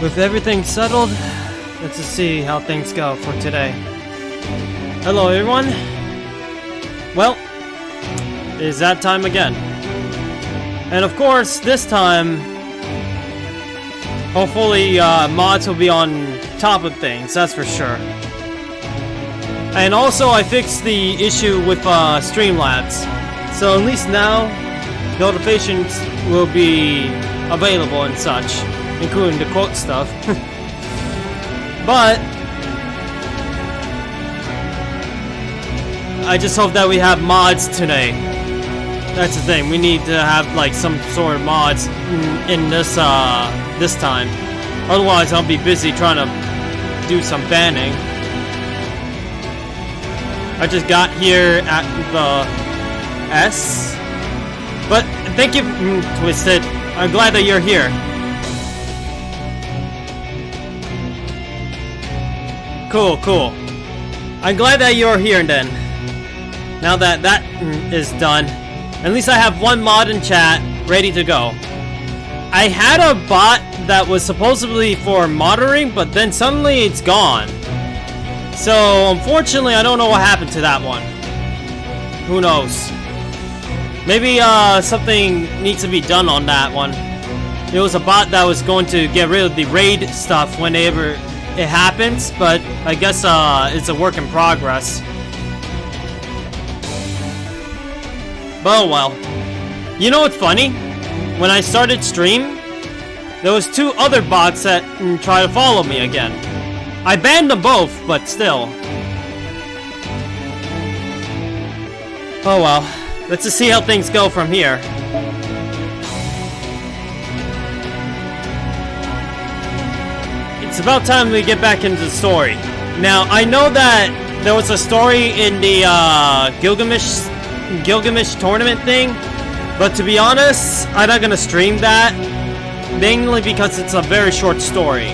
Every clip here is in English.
With everything settled, let's just see how things go for today. Hello everyone. Well, it is that time again. And of course, this time, hopefully mods will be on top of things, that's for sure. And also I fixed the issue with Streamlabs. So at least now, notifications will be available and such, including the quote stuff. But I just hope that we have mods today. That's the thing, we need to have like some sort of mods in this this time. Otherwise I'll be busy trying to do some banning. I just got here at the S. But thank you, Twisted. I'm glad that you're here. Cool, cool. I'm glad that you're here then. Now that that is done, at least I have one mod in chat ready to go. I had a bot that was supposedly for monitoring, but then suddenly it's gone. So unfortunately, I don't know what happened to that one. Who knows? Maybe something needs to be done on that one. It was a bot that was going to get rid of the raid stuff whenever it happens, but I guess it's a work in progress. But oh well. You know what's funny? When I started stream, there was two other bots that try to follow me again. I banned them both, but still. Oh well. Let's just see how things go from here. It's about time we get back into the story. Now, I know that there was a story in the Gilgamesh tournament thing, but to be honest, I'm not gonna stream that, mainly because it's a very short story.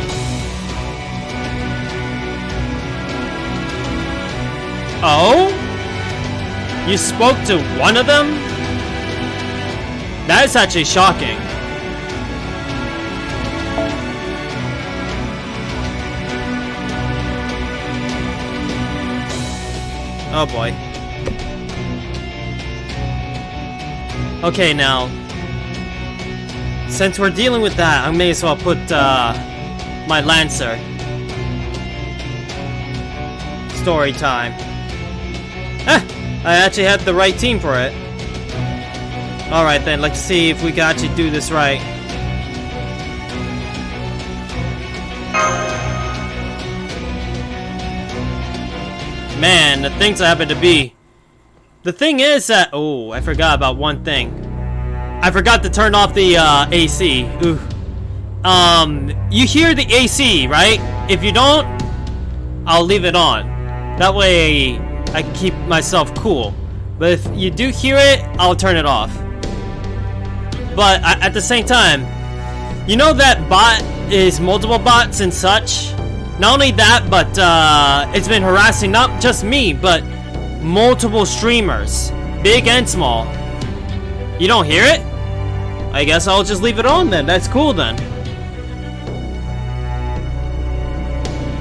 Oh? You spoke to one of them? That is actually shocking. Oh boy. Okay, now, since we're dealing with that, I may as well put my Lancer. Story time. I actually had the right team for it. Alright then, let's see if we can actually do this right. Man, the things I happen to be. The thing is that... Oh, I forgot about one thing. I forgot to turn off the AC. Ooh. You hear the AC, right? If you don't, I'll leave it on. That way I can keep myself cool. But if you do hear it, I'll turn it off. But at the same time, you know that bot is multiple bots and such? Not only that, but it's been harassing not just me, but multiple streamers, big and small. You don't hear it? I guess I'll just leave it on then. That's cool then.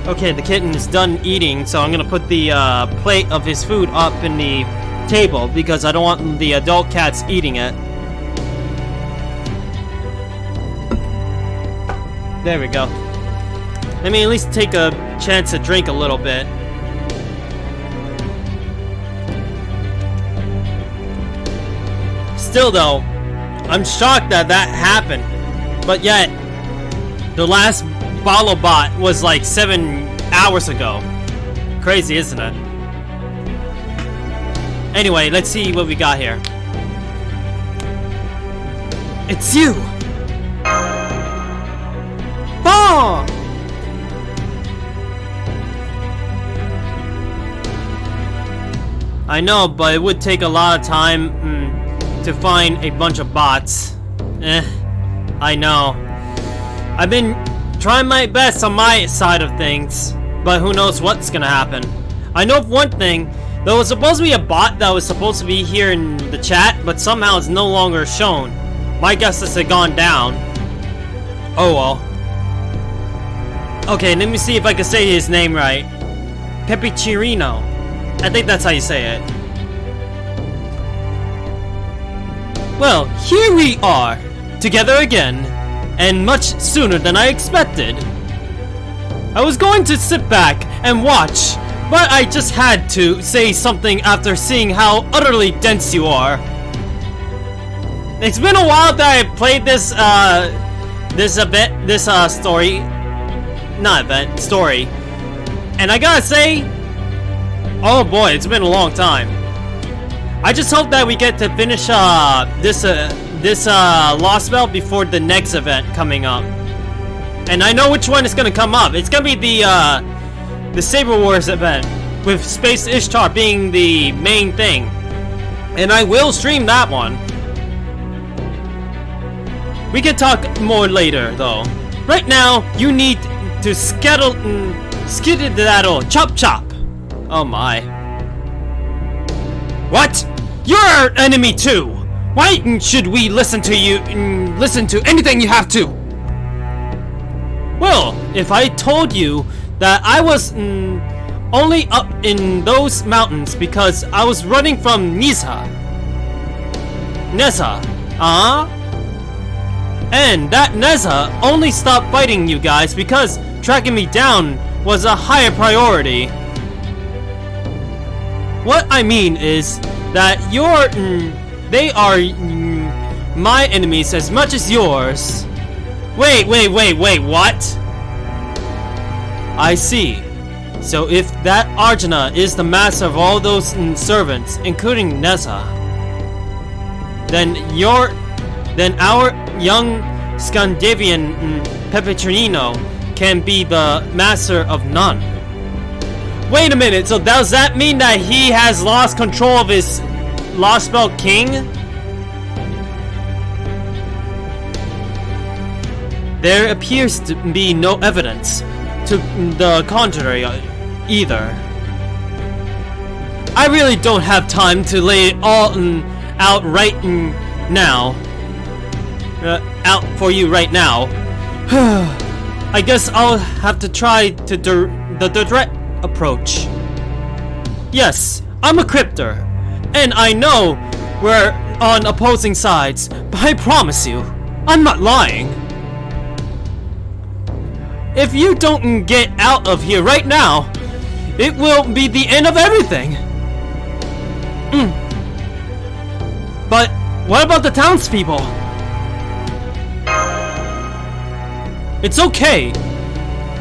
Okay, the kitten is done eating, so I'm gonna put the plate of his food up in the table because I don't want the adult cats eating it. There we go. Let me at least take a chance to drink a little bit. Still though, I'm shocked that that happened. But yet, the last follow bot was like 7 hours ago. Crazy, isn't it? Anyway, let's see what we got here. It's you! Bong! I know, but it would take a lot of time to find a bunch of bots. I know. I've been trying my best on my side of things, but who knows what's gonna happen. I know of one thing. There was supposed to be a bot that was supposed to be here in the chat, but somehow it's no longer shown. My guess is it gone down. Oh well. Okay, let me see if I can say his name right. Pepicirino. I think that's how you say it. Well, here we are, together again, and much sooner than I expected. I was going to sit back and watch, but I just had to say something after seeing how utterly dense you are. It's been a while that I played this story, and I gotta say, oh boy, it's been a long time. I just hope that we get to finish this Lostbelt before the next event coming up. And I know which one is gonna come up. It's gonna be the Saber Wars event, with Space Ishtar being the main thing. And I will stream that one. We can talk more later, though. Right now, you need to skedaddle, chop chop. Oh my. What? You're our enemy too! Why should we listen to you, listen to anything you have to? Well, if I told you that I was only up in those mountains because I was running from Neza, and that Neza only stopped fighting you guys because tracking me down was a higher priority. What I mean is that they are my enemies as much as yours. Wait, what? I see. So if that Arjuna is the master of all those servants, including Neza, then our young Scandinavian Pepicirino can be the master of none. Wait a minute, so does that mean that he has lost control of his Lostbelt King? There appears to be no evidence to the contrary either. I really don't have time to lay it all out right now. Out for you right now. I guess I'll have to try the direct approach. Yes, I'm a crypter, and I know we're on opposing sides, but I promise you, I'm not lying. If you don't get out of here right now, it will be the end of everything. But what about the townspeople? It's okay.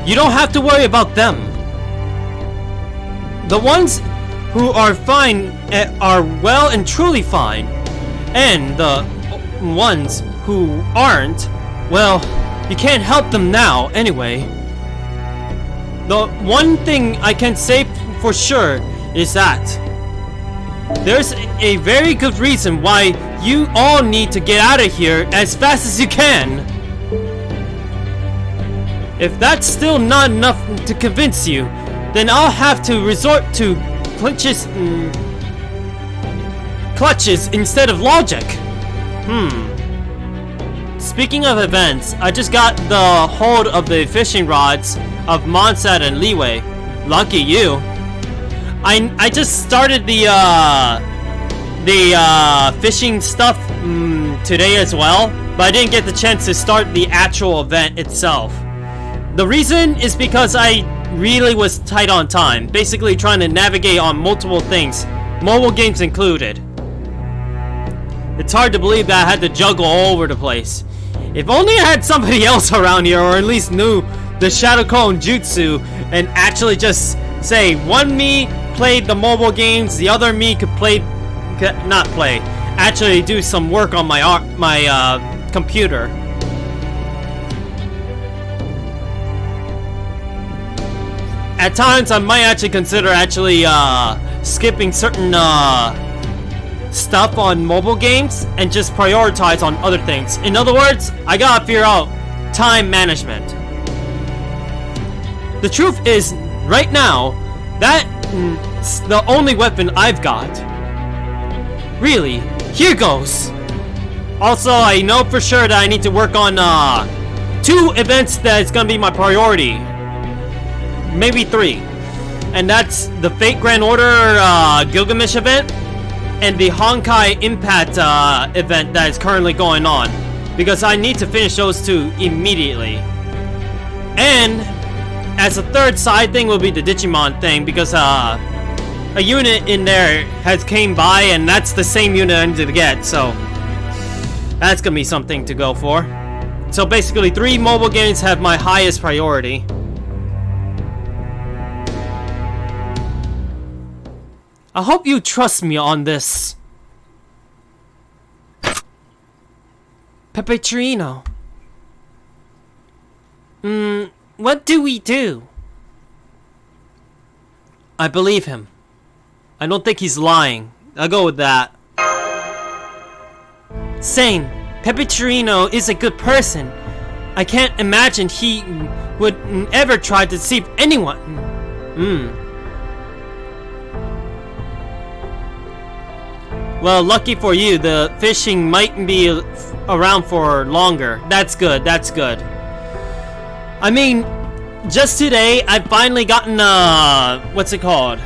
You don't have to worry about them. The ones who are fine are well and truly fine, and the ones who aren't, well, you can't help them now anyway. The one thing I can say for sure is that there's a very good reason why you all need to get out of here as fast as you can. If that's still not enough to convince you, then I'll have to resort to clutches instead of logic. Speaking of events, I just got the hold of the fishing rods of Mondstadt and Leeway. Lucky you. I just started the fishing stuff today as well, but I didn't get the chance to start the actual event itself. The reason is because I really was tight on time, basically trying to navigate on multiple things, mobile games included. It's hard to believe that I had to juggle all over the place. If only I had somebody else around here, or at least knew the Shadow Clone Jutsu, and actually just say, one me played the mobile games, the other me could actually do some work on my computer. At times, I might actually consider skipping certain stuff on mobile games and just prioritize on other things. In other words, I gotta figure out time management. The truth is, right now, that's the only weapon I've got. Really, here goes. Also, I know for sure that I need to work on 2 events that is gonna be my priority. maybe 3. And that's the Fate Grand Order Gilgamesh event and the Honkai Impact event that is currently going on. Because I need to finish those 2 immediately. And as a third side thing will be the Digimon thing, because a unit in there has came by and that's the same unit I need to get, so that's gonna be something to go for. So basically 3 mobile games have my highest priority. I hope you trust me on this. Peppetrino. What do we do? I believe him. I don't think he's lying. I'll go with that. Sane. Peppetrino is a good person. I can't imagine he would ever try to deceive anyone. Well, lucky for you, the fishing might be around for longer. That's good, that's good. I mean, just today, I've finally gotten, what's it called?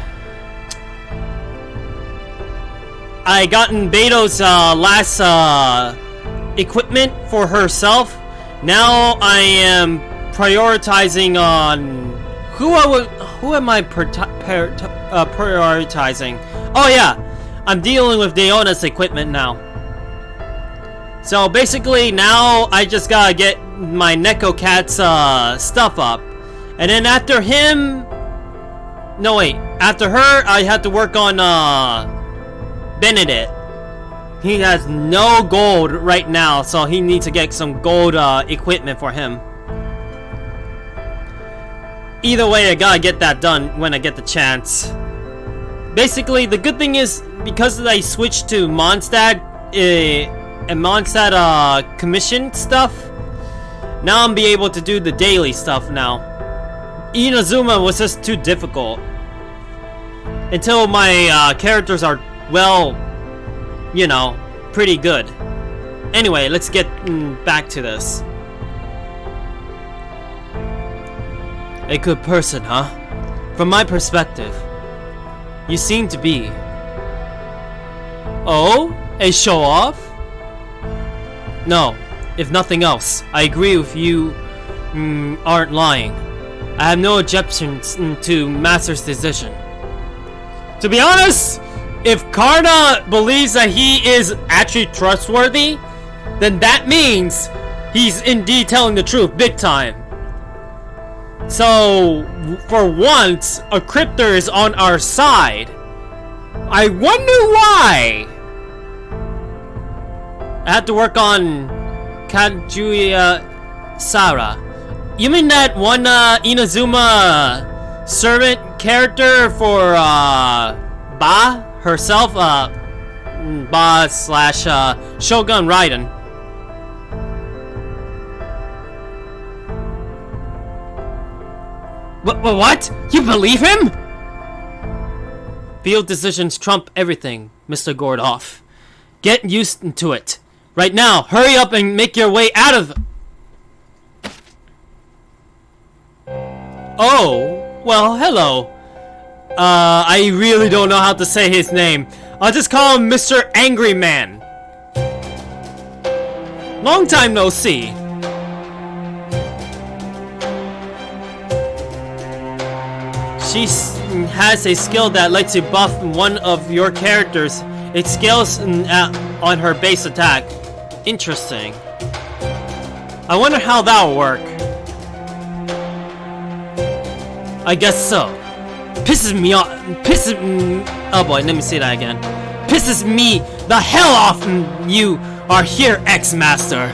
I gotten Beto's, last, equipment for herself. Now I am prioritizing on... Who am I prioritizing? Oh yeah, I'm dealing with Deona's equipment now. So basically now I just gotta get my Neko Cat's stuff up. And then after him... No wait, after her I have to work on Benedict. He has no gold right now, so he needs to get some gold equipment for him. Either way, I gotta get that done when I get the chance. Basically, the good thing is, because I switched to Mondstadt, and Mondstadt commission stuff, now I'm be able to do the daily stuff now. Inazuma was just too difficult. Until my characters are, well, you know, pretty good. Anyway, let's get back to this. A good person, huh? From my perspective, you seem to be. Oh? A show-off? No, if nothing else, I agree with you aren't lying. I have no objections to Master's decision. To be honest, if Karna believes that he is actually trustworthy, then that means he's indeed telling the truth big time. So, for once, a cryptor is on our side. I wonder why! I have to work on Kaguya Sara. You mean that one Inazuma servant character for Ba herself? Ba slash Shogun Raiden. What? You believe him? Field decisions trump everything, Mr. Gordoff. Get used to it. Right now, hurry up and make your way out of... Oh, well, hello. I really don't know how to say his name. I'll just call him Mr. Angry Man. Long time no see. She has a skill that lets you buff one of your characters. It scales on her base attack. Interesting. I wonder how that'll work. I guess so. Pisses me off. Oh boy, let me say that again. Pisses me the hell off you are here, X-Master.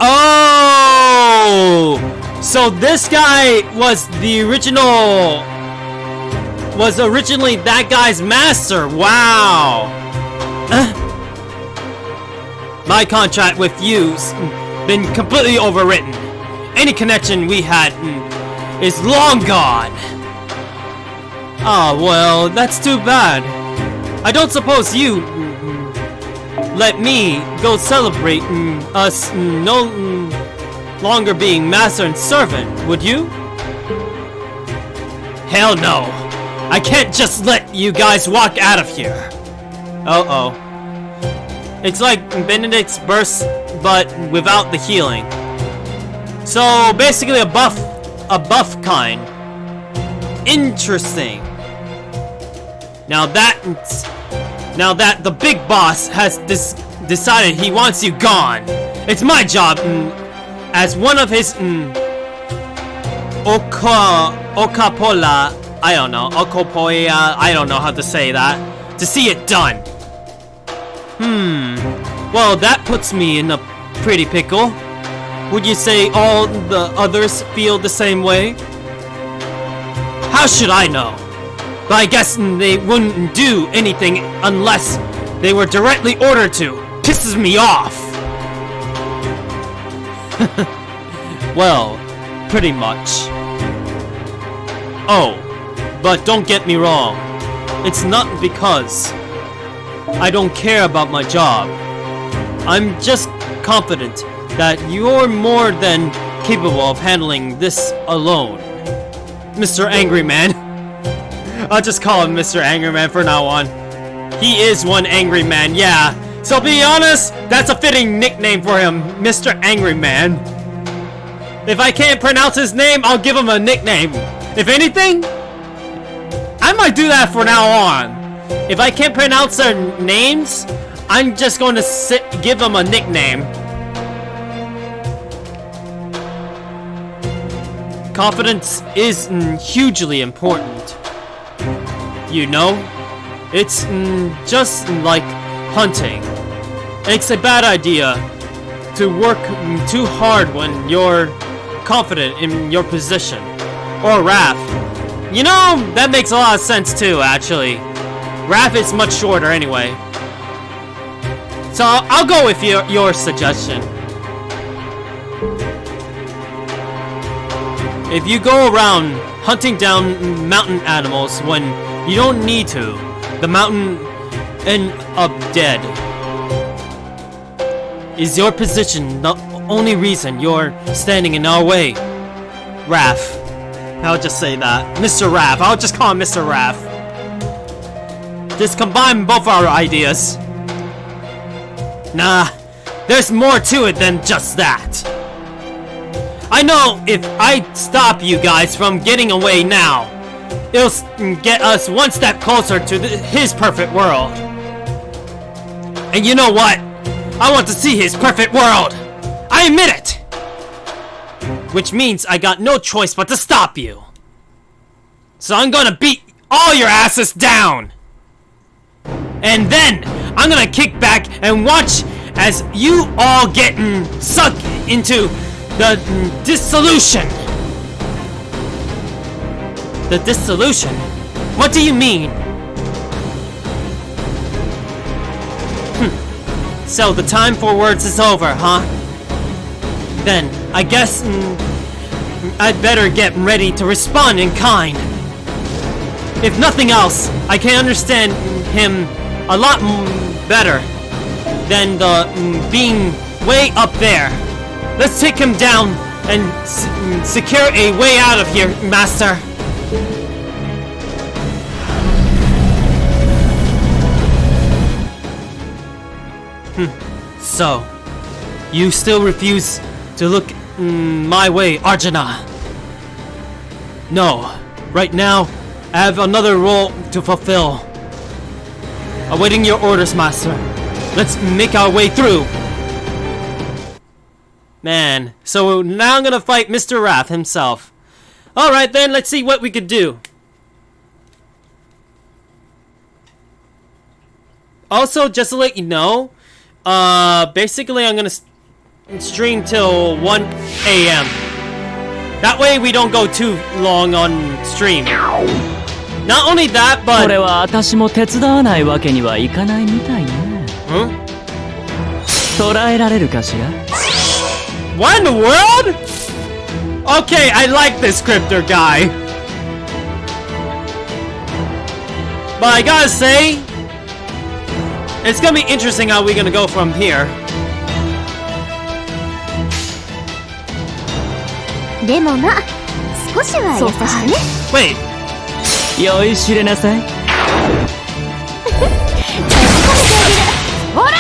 Oh! So this guy was the original... was originally that guy's master. Wow. My contract with you's been completely overwritten. Any connection we had is long gone. Ah, well, that's too bad. I don't suppose you let me go celebrate us no longer being master and servant, would you? Hell no! I can't just let you guys walk out of here! Uh-oh. It's like Benedict's burst, but without the healing. So, basically a buff kind. Interesting. Now that the big boss has decided he wants you gone, it's my job, as one of his, Okapola, I don't know, Okopoya, I don't know how to say that, to see it done. Well, that puts me in a pretty pickle. Would you say all the others feel the same way? How should I know? But I guess they wouldn't do anything unless they were directly ordered to. Pisses me off! Well, pretty much. Oh, but don't get me wrong. It's not because I don't care about my job. I'm just confident that you're more than capable of handling this alone. Mr. Angry Man. I'll just call him Mr. Angry Man from now on. He is one angry man, yeah. So be honest, that's a fitting nickname for him, Mr. Angry Man. If I can't pronounce his name, I'll give him a nickname. If anything, I might do that from now on. If I can't pronounce their names, I'm just going to give them a nickname. Confidence is hugely important. You know, it's just like hunting. It's a bad idea to work too hard when you're confident in your position. Or Raph. You know, that makes a lot of sense too, actually. Raph is much shorter anyway. So I'll go with your suggestion. If you go around hunting down mountain animals when you don't need to, the mountain end up dead. Is your position the only reason you're standing in our way? Raph. I'll just say that. Mr. Raph. I'll just call him Mr. Raph. Just combine both our ideas. Nah, there's more to it than just that. I know if I stop you guys from getting away now, it'll get us one step closer to his perfect world. And you know what? I want to see his perfect world. I admit it. Which means I got no choice but to stop you. So I'm gonna beat all your asses down. And then I'm gonna kick back and watch as you all get sucked into the dissolution. The dissolution? What do you mean? So the time for words is over, huh? Then I guess I'd better get ready to respond in kind. If nothing else, I can understand him a lot better than the being way up there. Let's take him down and secure a way out of here, Master. So, you still refuse to look my way, Arjuna? No. Right now, I have another role to fulfill. Awaiting your orders, Master. Let's make our way through. Man, so now I'm gonna fight Mr. Raph himself. Alright then, let's see what we could do. Also, just to let you know, basically I'm gonna stream till 1 a.m. That way we don't go too long on stream. Not only that, but... これは私も手伝わないわけにはいかないみたいね。捉えられるかしら? What in the world? Okay, I like this cryptor guy. But I gotta say, it's gonna be interesting how we're gonna go from here. でもまあ、少しは優しくね。Wait, 酔いしれなさい。ほら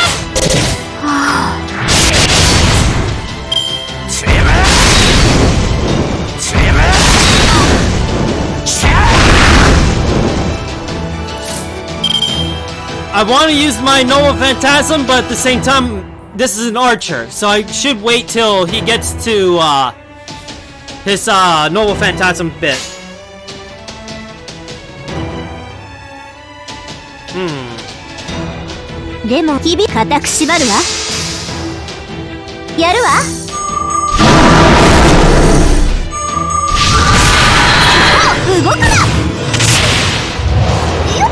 I want to use my Nova Phantasm, but at the same time, this is an archer, so I should wait till he gets to his Nova Phantasm bit. Hmm. でも日々固く縛るわ。やるわ。動くな。よっ。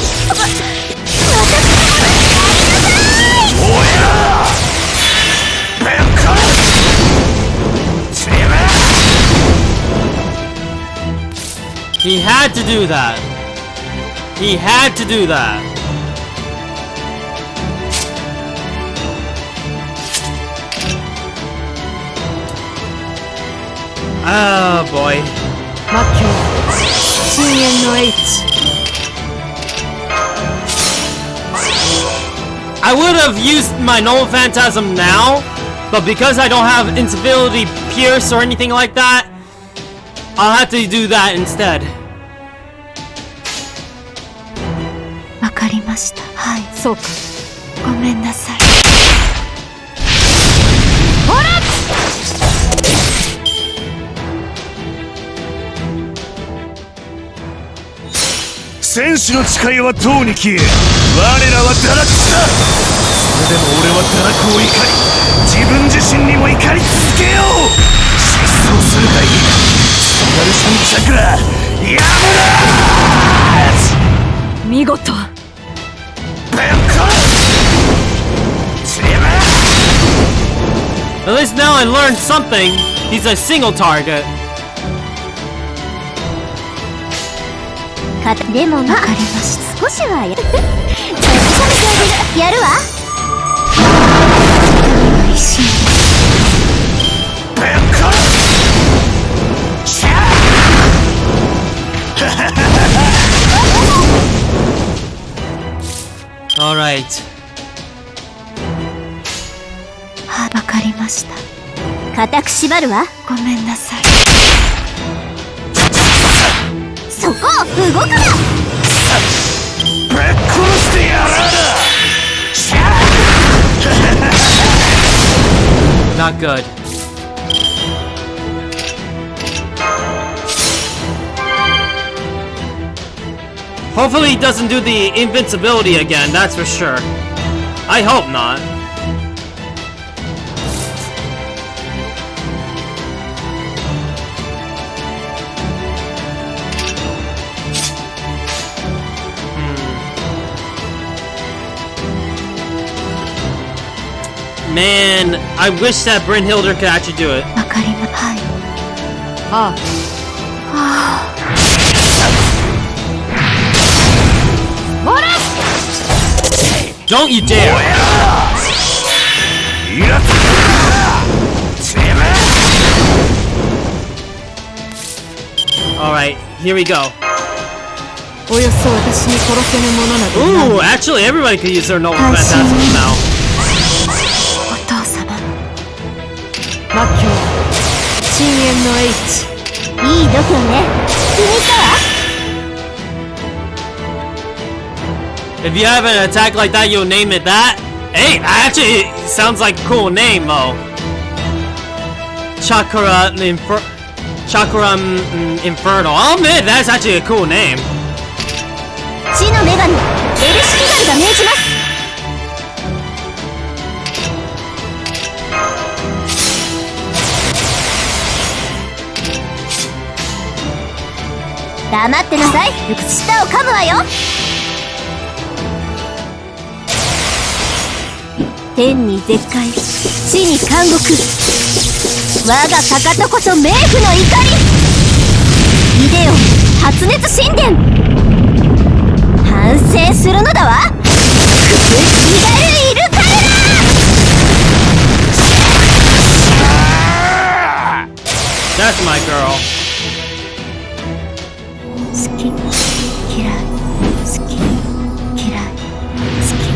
He had to do that. He had to do that. Oh boy. マッキョ深淵の H。 I would have used my Nova Phantasm now, but because I don't have Invincibility Pierce or anything like that, I'll have to do that instead. わかりました。はい、そうか。ごめんなさい。ほら！戦士の誓いはとうに消え、我らは堕落した。それでも俺は堕落を怒り、自分自身にも怒り続けよう。失踪するがいい。スパルシャンチャクラやむな。見事。At least now I learned something. He's a single target. でもわかりました。少しはや。やるわ。一心。All right. は、わかりました。固く縛るわ。ごめんなさい。そこ動くな。ぶっ殺してやらな。 Not good. Hopefully he doesn't do the invincibility again, that's for sure. I hope not. Man, I wish that Brynhilder could actually do it. わかりま、はい。ああ。ほら！ Don't you dare! Alright, here we go. およそ私に殺せぬものなどない。 Ooh, actually everybody could use their Nova Phantasm now. お父様。マッキョ深淵の H。 いい度胸ね。気に入ったわ。 If you have an attack like that, you'll name it that? Hey, actually, it sounds like a cool name, though. Chakra Infernal. I'll admit, that's actually a cool name. 死の女神エルシキガルが命じます。黙ってなさい。舌を噛むわよ。天に絶海、地に監獄。我がかかとこそ冥府の怒り。イデオン発熱神殿。反省するのだわ。くすいがいる彼ら。That's my girl. 好き。嫌い好き嫌い好き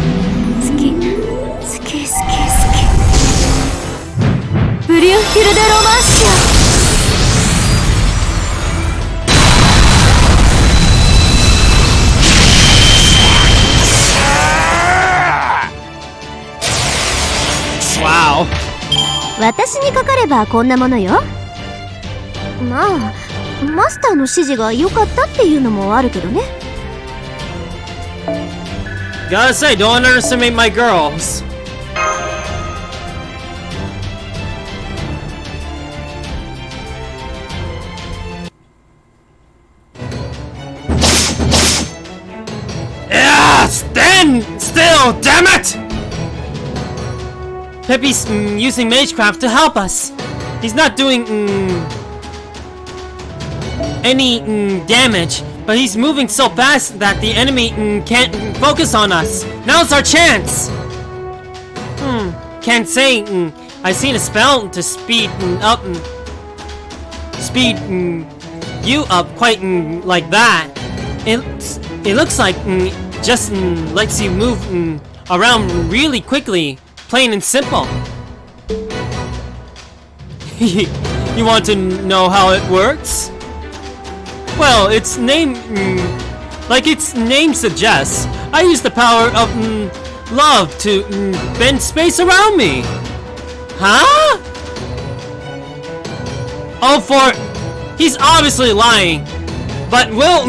好き好き好き好きブリュンヒルデロマンシアWow. 私にかかればこんなものよ。まあマスターの指示が良かったっていうのもあるけどね。 Gotta say, don't underestimate my girls. Yeah, stand still, damn it! Peppy's using Magecraft to help us. He's not doing any damage, but he's moving so fast that the enemy can't focus on us. Now's our chance. Can't say I've seen a spell to speed you up quite like that. It looks like just lets you move around really quickly. Plain and simple. You want to know how it works? Well, its name, like its name suggests, I use the power of love to bend space around me. Huh? Oh, he's obviously lying, but we'll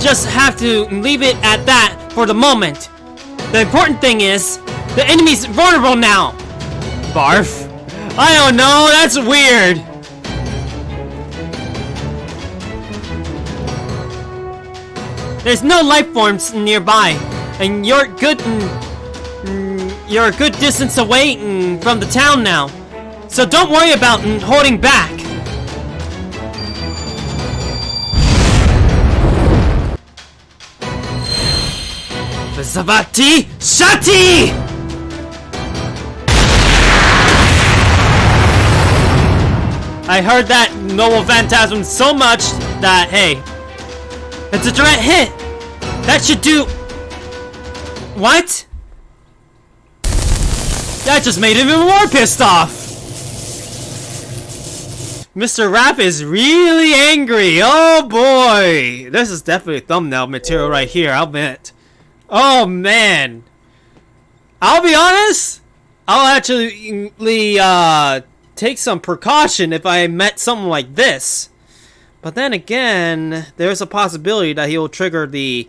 just have to leave it at that for the moment. The important thing is, the enemy's vulnerable now! Barf. I don't know, that's weird! There's no life forms nearby, and you're a good distance away from the town now. So don't worry about holding back. Zavati Shati! I heard that Noble Phantasm so much that, hey, it's a direct hit! That should do... What? That just made him even more pissed off! Mr. Rapp is really angry, oh boy! This is definitely thumbnail material right here, I'll admit. Oh man! I'll be honest, I'll actually take some precaution if I met something like this. But then again, there's a possibility that he'll trigger the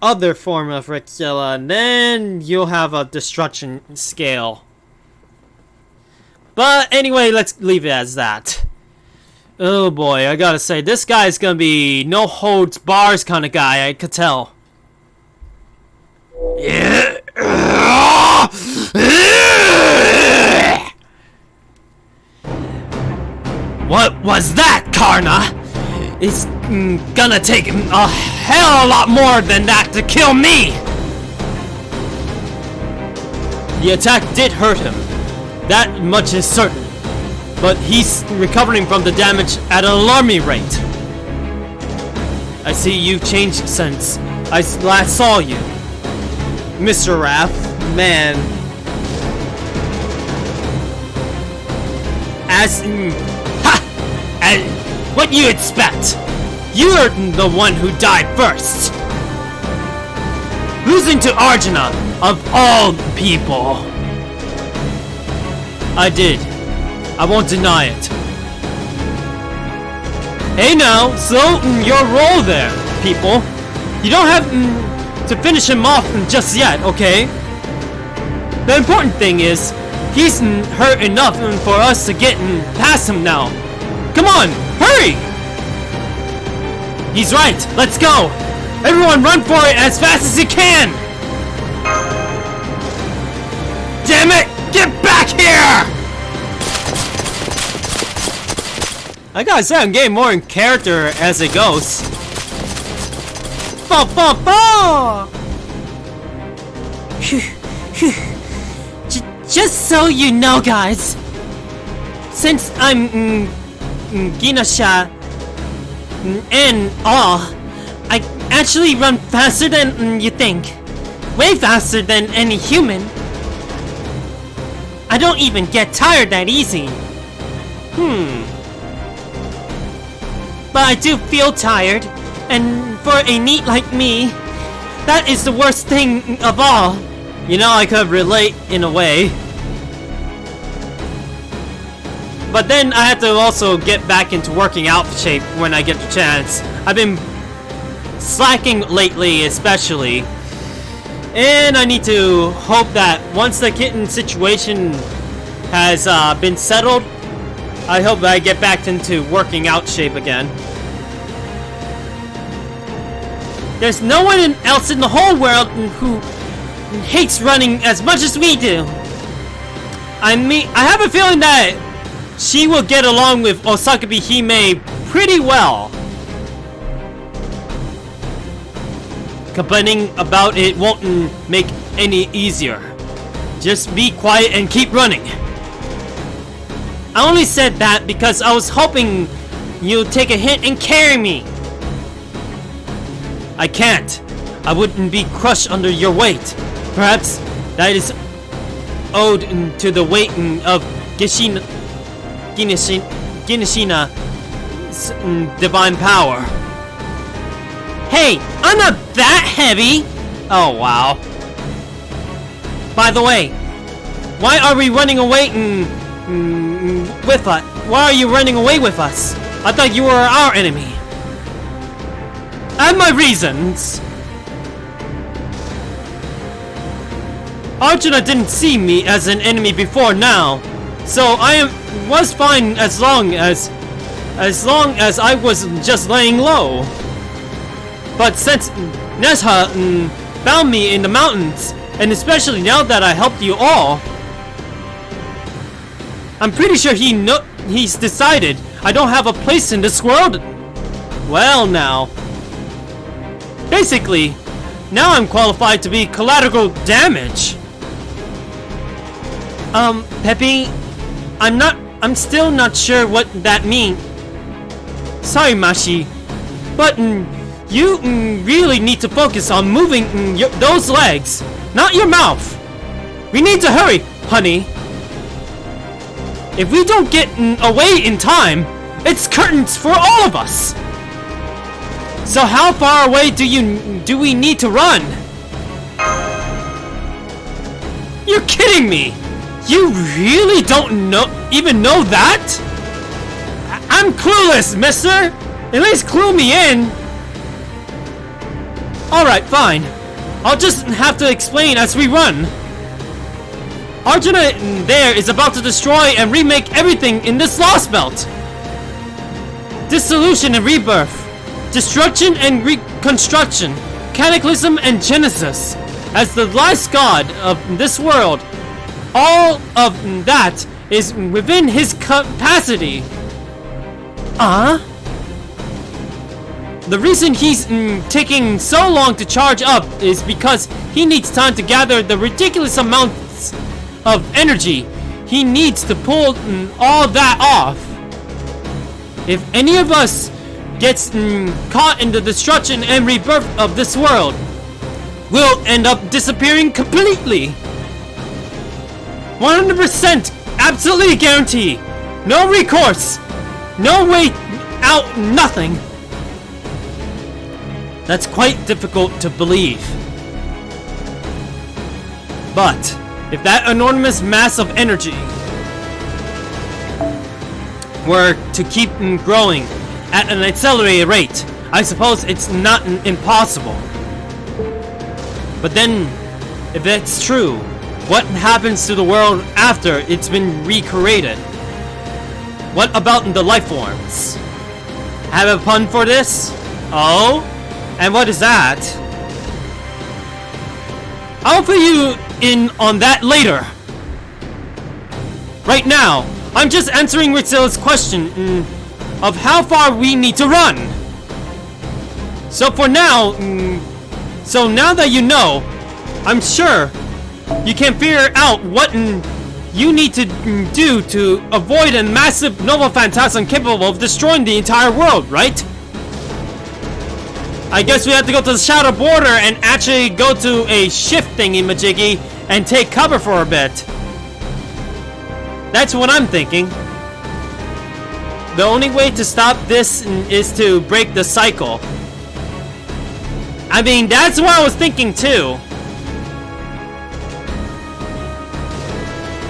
other form of Rixilla, and then you'll have a destruction scale. But anyway, let's leave it as that. Oh boy, I gotta say, this guy's gonna be no holds bars kind of guy, I could tell. What was that, Karna? It's gonna take a hell of a lot more than that to kill me! The attack did hurt him. That much is certain. But he's recovering from the damage at an alarming rate. I see you've changed since I last saw you. Mr. Raff, man. And what you expect? You're the one who died first. Losing to Arjuna, of all people. I did. I won't deny it. Hey now, slow your roll there, people. You don't have to finish him off just yet, okay? The important thing is, he's hurt enough for us to get past him now. Come on, hurry! He's right, let's go! Everyone run for it as fast as you can! Damn it! Get back here! I gotta say, I'm getting more in character as it goes. Just so you know, guys, since I'm Ginasha and all, I actually run faster than you think. Way faster than any human. I don't even get tired that easy. But I do feel tired, and for a NEET like me, that is the worst thing of all. You know, I could relate in a way. But then I have to also get back into working out shape when I get the chance. I've been slacking lately, especially. And I need to hope that once the kitten situation has been settled, I hope that I get back into working out shape again. There's no one else in the whole world who hates running as much as we do. I mean, I have a feeling that she will get along with Osakabe Hime pretty well. Complaining about it won't make any easier. Just be quiet and keep running. I only said that because I was hoping you'd take a hint and carry me. I can't. I wouldn't be crushed under your weight. Perhaps that is owed to the weight of Gineshina's divine power. Hey, I'm not that heavy! Oh, wow. By the way, why are we running away with us? Why are you running away with us? I thought you were our enemy. I have my reasons. Arjuna didn't see me as an enemy before now, so was fine as long as I was just laying low. But since Nesha found me in the mountains, and especially now that I helped you all, I'm pretty sure he's decided I don't have a place in this world. Well now. Basically, now I'm qualified to be collateral damage. Peppy, I'm still not sure what that means. Sorry, Mashi, but you really need to focus on moving those legs, not your mouth. We need to hurry, honey. If we don't get away in time, it's curtains for all of us. So how far away do we need to run? You're kidding me! You really don't even know that? I'm clueless, mister! At least clue me in! Alright, fine. I'll just have to explain as we run. Arjuna there is about to destroy and remake everything in this Lostbelt. Dissolution and rebirth. Destruction and reconstruction. Cataclysm and genesis. As the last god of this world, all of that is within his capacity. The reason he's taking so long to charge up is because he needs time to gather the ridiculous amounts of energy he needs to pull all that off. If any of us gets caught in the destruction and rebirth of this world, we'll end up disappearing completely. 100% absolutely guarantee. No recourse. No way out, nothing. That's quite difficult to believe. But if that enormous mass of energy were to keep growing at an accelerated rate, I suppose it's not impossible. But then, if that's true, what happens to the world after it's been recreated? What about the life forms? Have a pun for this? Oh? And what is that? I'll fill you in on that later. Right now, I'm just answering Rixilla's question of how far we need to run. So for now, now that you know, I'm sure you can figure out what you need to do to avoid a massive Nova Phantasm capable of destroying the entire world, right? I guess we have to go to the shadow border and actually go to a shift thingy-majiggy and take cover for a bit. That's what I'm thinking. The only way to stop this is to break the cycle. I mean, that's what I was thinking too.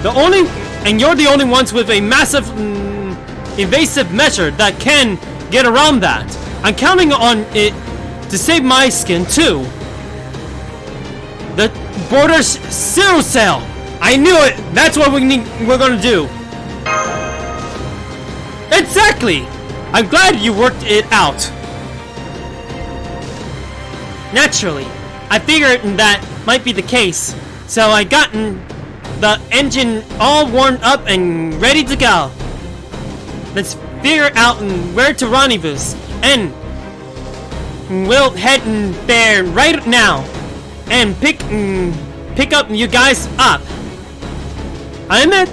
And you're the only ones with a massive evasive measure that can get around that. I'm counting on it to save my skin too. The border's zero cell. I knew it. That's what we're gonna do. Exactly. I'm glad you worked it out. Naturally, I figured that might be the case, so I gotten the engine all warmed up and ready to go. Let's figure out where to rendezvous, and we'll head there right now and pick up you guys up. I admit,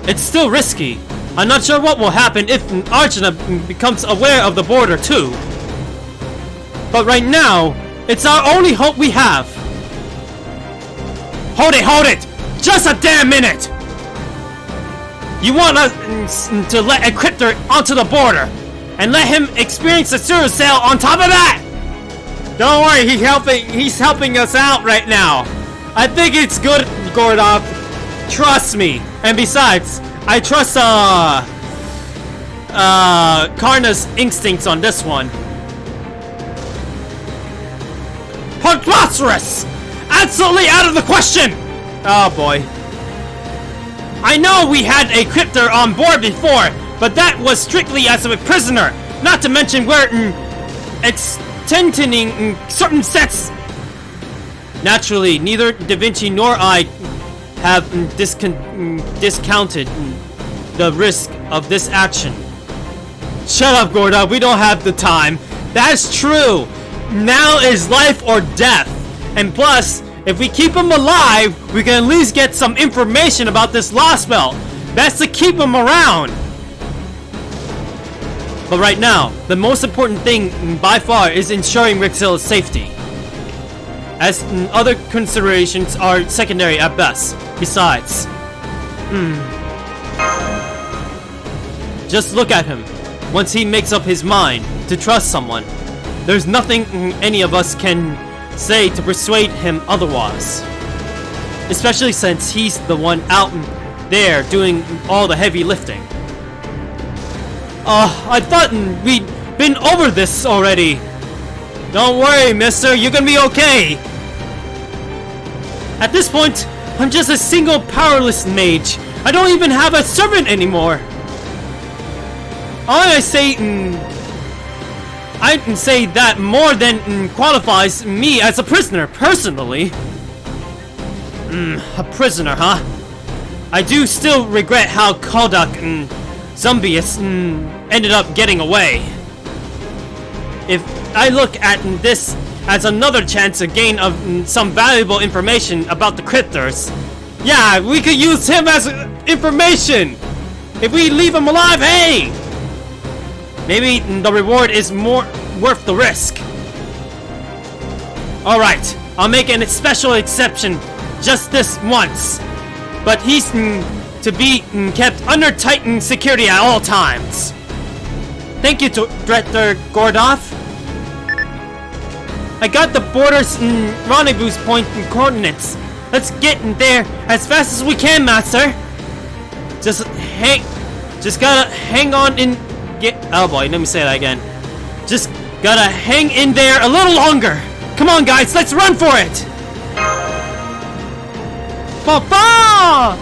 it's still risky. I'm not sure what will happen if Arjuna becomes aware of the border too. But right now, it's our only hope we have. Hold it! Just a damn minute! You want us to let a cryptor onto the border and let him experience the sewer cell on top of that? Don't worry, he's helping us out right now. I think it's good, Gordov. Trust me. And besides, I trust Karna's instincts on this one. Preposterous! Absolutely out of the question! Oh boy. I know we had a cryptor on board before, but that was strictly as a prisoner. Not to mention we're extending certain sets. Naturally, neither Da Vinci nor I have discounted the risk of this action. Shut up, Gorda. We don't have the time. That's true. Now is life or death. And plus, if we keep him alive, we can at least get some information about this Lostbelt. That's to keep him around. But right now, the most important thing by far is ensuring Rixilla's safety. As other considerations are secondary at best. Besides, just look at him. Once he makes up his mind to trust someone, there's nothing any of us can say to persuade him otherwise. Especially since he's the one out there doing all the heavy lifting. I thought we'd been over this already. Don't worry, mister, you're gonna be okay. At this point, I'm just a single powerless mage. I don't even have a servant anymore. All I can say that more than qualifies me as a prisoner, personally. A prisoner, huh? I do still regret how Kaldak and Zombius ended up getting away. If I look at this as another chance to gain some valuable information about the cryptors, yeah, we could use him as information. If we leave him alive, hey! Maybe the reward is more worth the risk. Alright, I'll make a special exception just this once. But he's to be kept under tight security at all times. Thank you, Director Gordov. I got the border's rendezvous point coordinates. Let's get in there as fast as we can, Master. Just gotta hang on and oh boy, let me say that again. Just gotta hang in there a little longer. Come on, guys, let's run for it. Papa!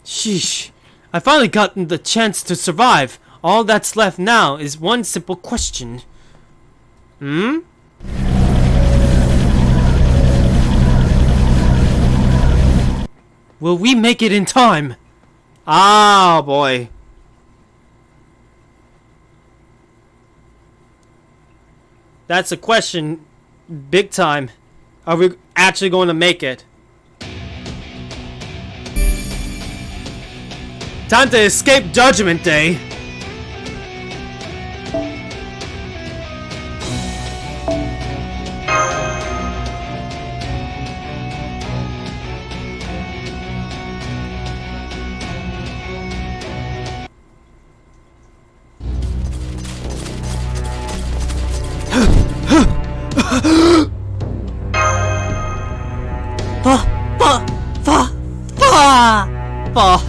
Sheesh. I finally gotten the chance to survive. All that's left now is one simple question. Will we make it in time? Ah, boy. That's a question. Big time. Are we actually going to make it? Time to escape Judgment Day.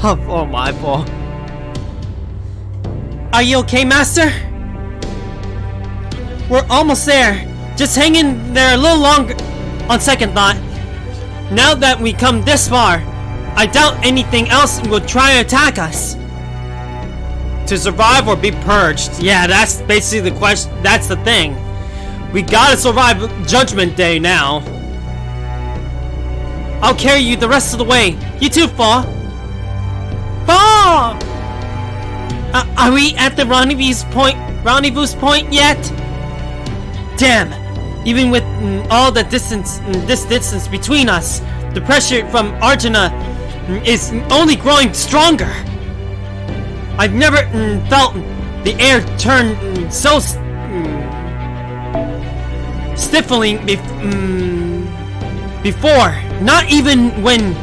Oh my fault. Are you okay, Master? We're almost there. Just hang in there a little longer. On second thought, now that we come this far, I doubt anything else will try to attack us. To survive or be purged? Yeah, that's basically the question. That's the thing. We gotta survive Judgment Day now. I'll carry you the rest of the way. You too, Fa. Fa! Are we at the rendezvous point yet? Damn! Even with all the distance between us, the pressure from Arjuna is only growing stronger. I've never felt the air turn so stifling before. Not even when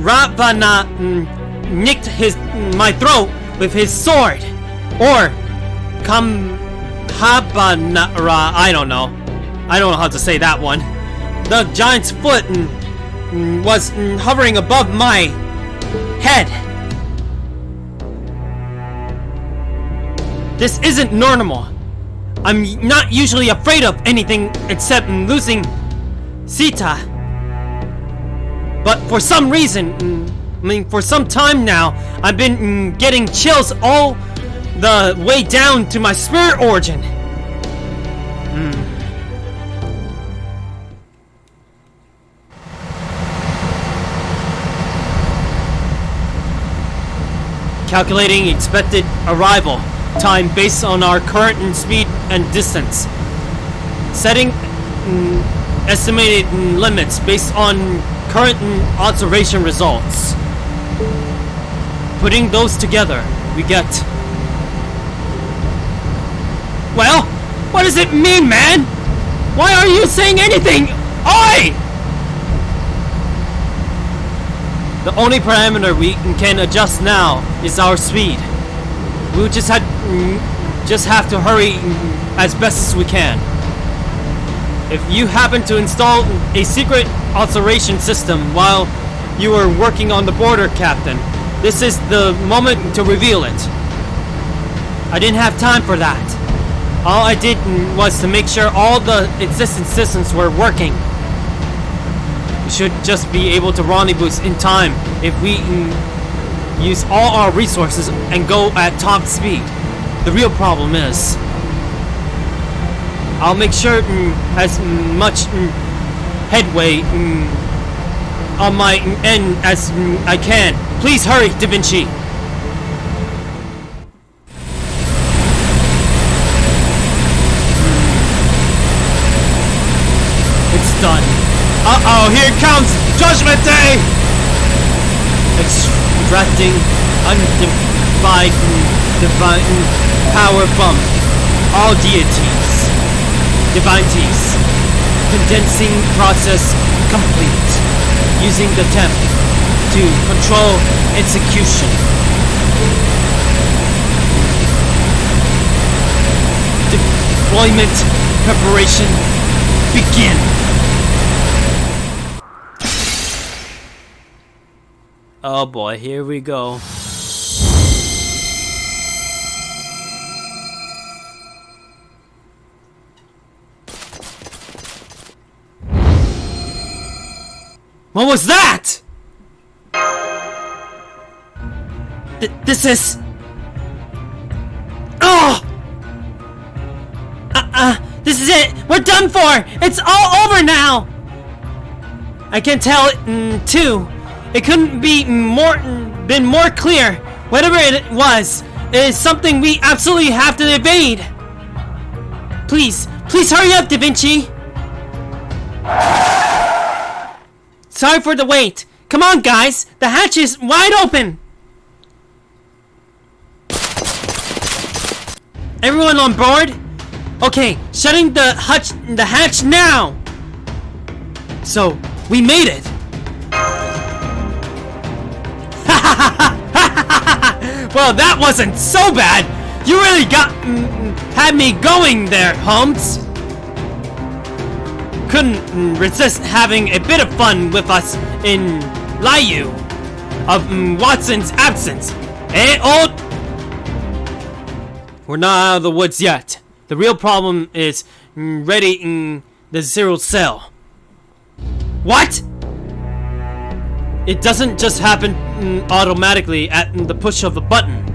Ravana nicked my throat with his sword, or Kamhabanara. I don't know how to say that one. The giant's foot was hovering above my head. This isn't normal. I'm not usually afraid of anything except losing Sita. But for some reason, for some time now, I've been getting chills all the way down to my spirit origin. Calculating expected arrival time based on our current speed and distance. Setting estimated limits based on current observation results. Putting those together, we get... Well, what does it mean, man? Why are you saying anything? Oi! The only parameter we can adjust now is our speed. We'll just have to hurry as best as we can. If you happen to install a secret observation system while you were working on the border, Captain, this is the moment to reveal it. I didn't have time for that. All I did was to make sure all the existing systems were working. We should just be able to rendezvous in time if we use all our resources and go at top speed. The real problem is, I'll make sure as much headway on my end as I can. Please hurry, Da Vinci. It's done. Uh-oh, here comes Judgment Day! Extracting divine power bump. All deities. Divinities. Condensing process complete. Using the temp to control execution. Deployment preparation begin. Oh boy, here we go. What was that? This is... Oh! This is it! We're done for! It's all over now! I can tell it, too. It couldn't be been more clear. Whatever it was, it is something we absolutely have to evade. Please hurry up, Da Vinci! Sorry for the wait. Come on, guys! The hatch is wide open! Everyone on board? Okay, shutting the hatch now! So, we made it! Well, that wasn't so bad! You really had me going there, Holmes! Couldn't resist having a bit of fun with us in lieu of Watson's absence. Eh, old? We're not out of the woods yet. The real problem is readying the zero cell. What? It doesn't just happen automatically at the push of a button.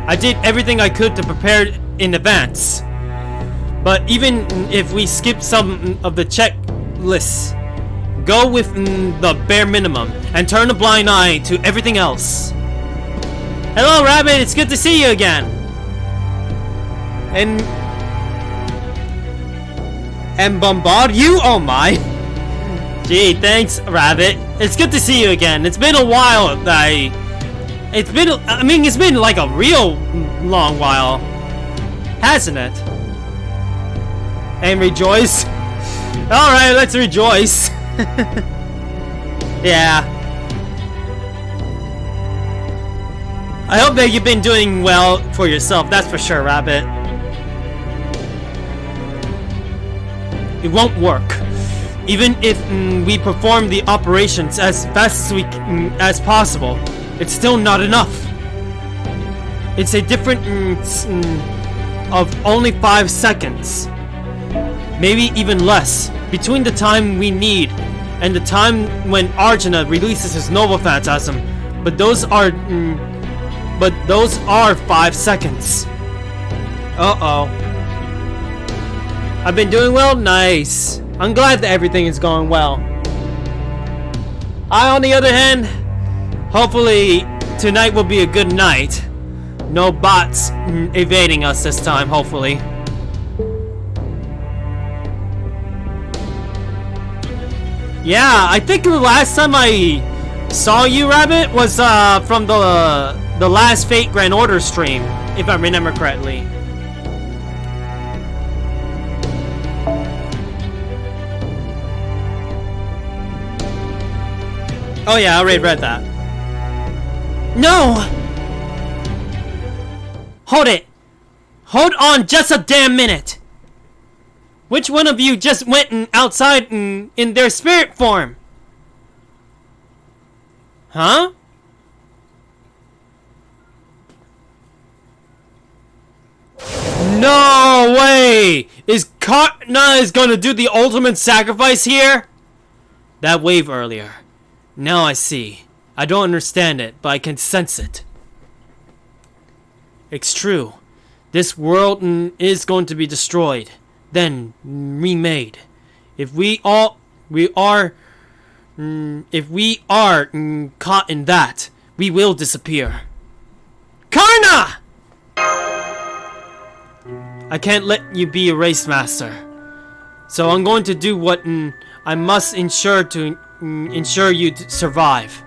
I did everything I could to prepare in advance. But even if we skip some of the checklists, go with the bare minimum and turn a blind eye to everything else. Hello, Rabbit. It's good to see you again. And bombard you? Oh my. Gee, thanks, Rabbit. It's good to see you again. It's been a while that it's been like a real long while, hasn't it? And rejoice. Alright, let's rejoice. Yeah. I hope that you've been doing well for yourself, that's for sure, Rabbit. It won't work. Even if we perform the operations as fast as possible, it's still not enough. It's a difference of only 5 seconds. Maybe even less, between the time we need and the time when Arjuna releases his Nova Phantasm. But those are 5 seconds. Uh-oh. I've been doing well? Nice. I'm glad that everything is going well. I, on the other hand, hopefully tonight will be a good night. No bots evading us this time, hopefully. Yeah, I think the last time I saw you, Rabbit, was from the last Fate Grand Order stream, if I remember correctly. Oh yeah, I already read that. No! Hold it! Hold on just a damn minute! Which one of you just went outside in their spirit form? Huh? No way! Is Karna gonna do the ultimate sacrifice here? That wave earlier. Now I see. I don't understand it, but I can sense it. It's true. This world is going to be destroyed, then remade. If we are caught in that, we will disappear. Karna! I can't let you be erased, Master. So I'm going to do what I must ensure you survive.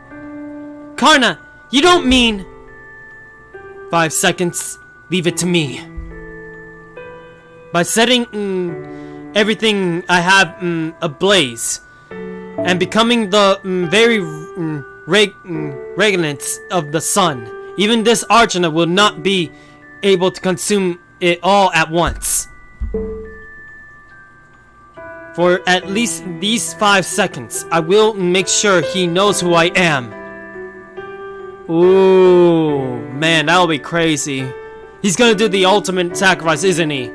Karna, you don't mean... 5 seconds. Leave it to me. By setting everything I have ablaze and becoming the very radiance of the sun, even this Arjuna will not be able to consume it all at once. For at least these 5 seconds, I will make sure he knows who I am. Ooh, man, that'll be crazy. He's gonna do the ultimate sacrifice, isn't he?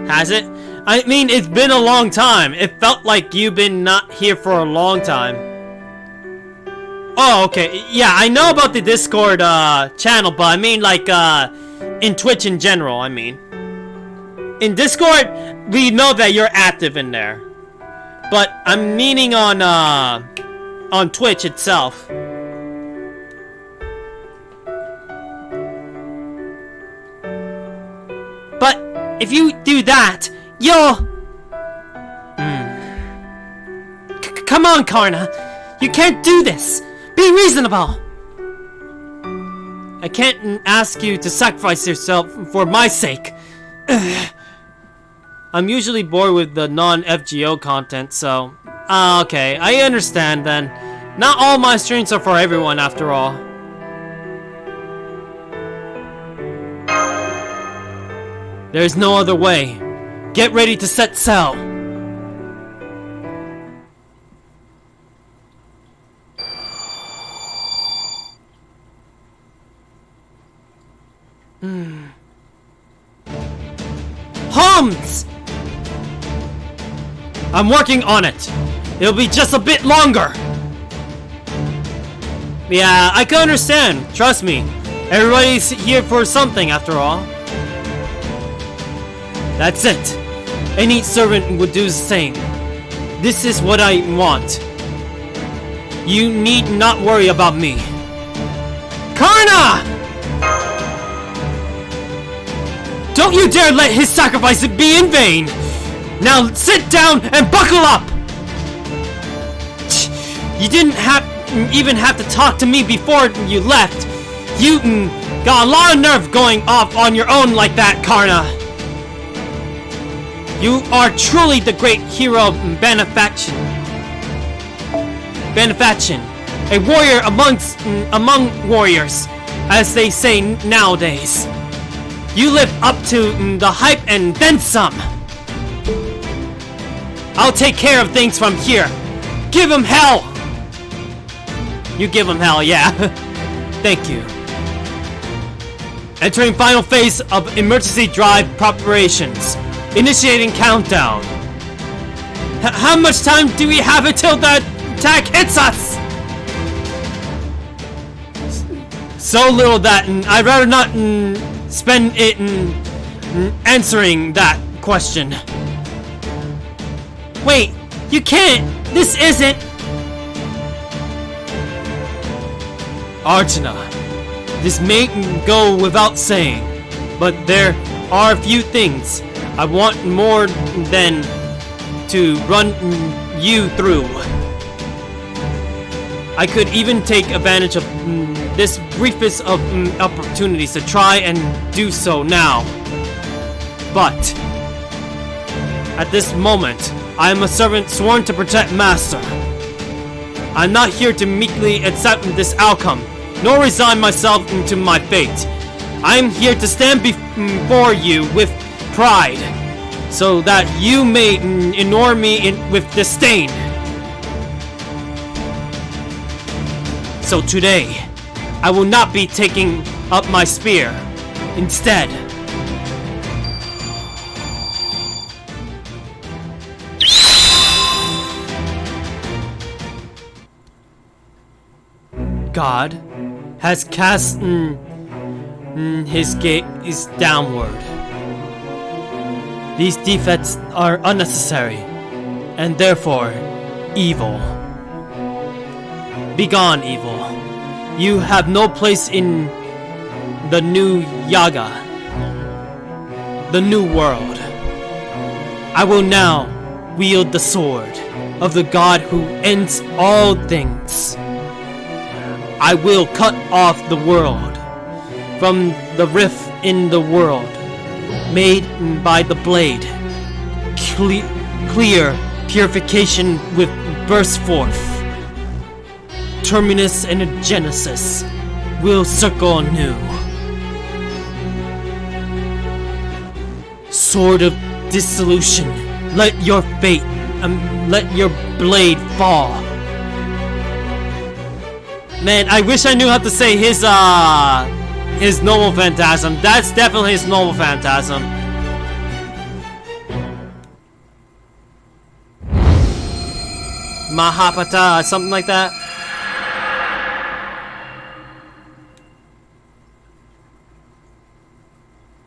Has it? I mean, it's been a long time. It felt like you've been not here for a long time. Oh, okay. Yeah, I know about the Discord channel, but I mean like in Twitch in general, I mean. In Discord, we know that you're active in there. But I'm meaning on Twitch itself. But if you do that, you'll... Come on, Karna. You can't do this. Be reasonable. I can't ask you to sacrifice yourself for my sake. I'm usually bored with the non-FGO content, so... okay, I understand then. Not all my streams are for everyone, after all. There's no other way. Get ready to set sail. Hums! I'm working on it. It'll be just a bit longer. Yeah, I can understand. Trust me. Everybody's here for something, after all. That's it. Any servant would do the same. This is what I want. You need not worry about me. Karna! Don't you dare let his sacrifice be in vain! Now sit down and buckle up! You didn't even have to talk to me before you left. You got a lot of nerve going off on your own like that, Karna. You are truly the great hero of benefaction. Benefaction. A warrior among warriors, as they say nowadays. You live up to the hype and then some. I'll take care of things from here. Give him hell! You give him hell, yeah. Thank you. Entering final phase of emergency drive preparations. Initiating countdown. How much time do we have until that attack hits us? So little that I'd rather not spend it answering that question. Wait, you can't! This isn't... Archana, this may go without saying, but there are a few things I want more than to run you through. I could even take advantage of this briefest of opportunities to try and do so now. But at this moment, I am a servant sworn to protect Master. I'm not here to meekly accept this outcome, nor resign myself to my fate. I am here to stand before you with pride, so that you may ignore me with disdain. So today, I will not be taking up my spear. Instead, God has cast his gaze downward. These defects are unnecessary, and therefore evil. Begone, evil. You have no place in the new Yaga, the new world. I will now wield the sword of the god who ends all things. I will cut off the world from the rift in the world made by the blade. Clear purification with burst forth. Terminus and Genesis will circle anew. Sword of dissolution, let your fate, let your blade fall. Man, I wish I knew how to say his noble phantasm. That's definitely his noble phantasm. Mahapata, something like that.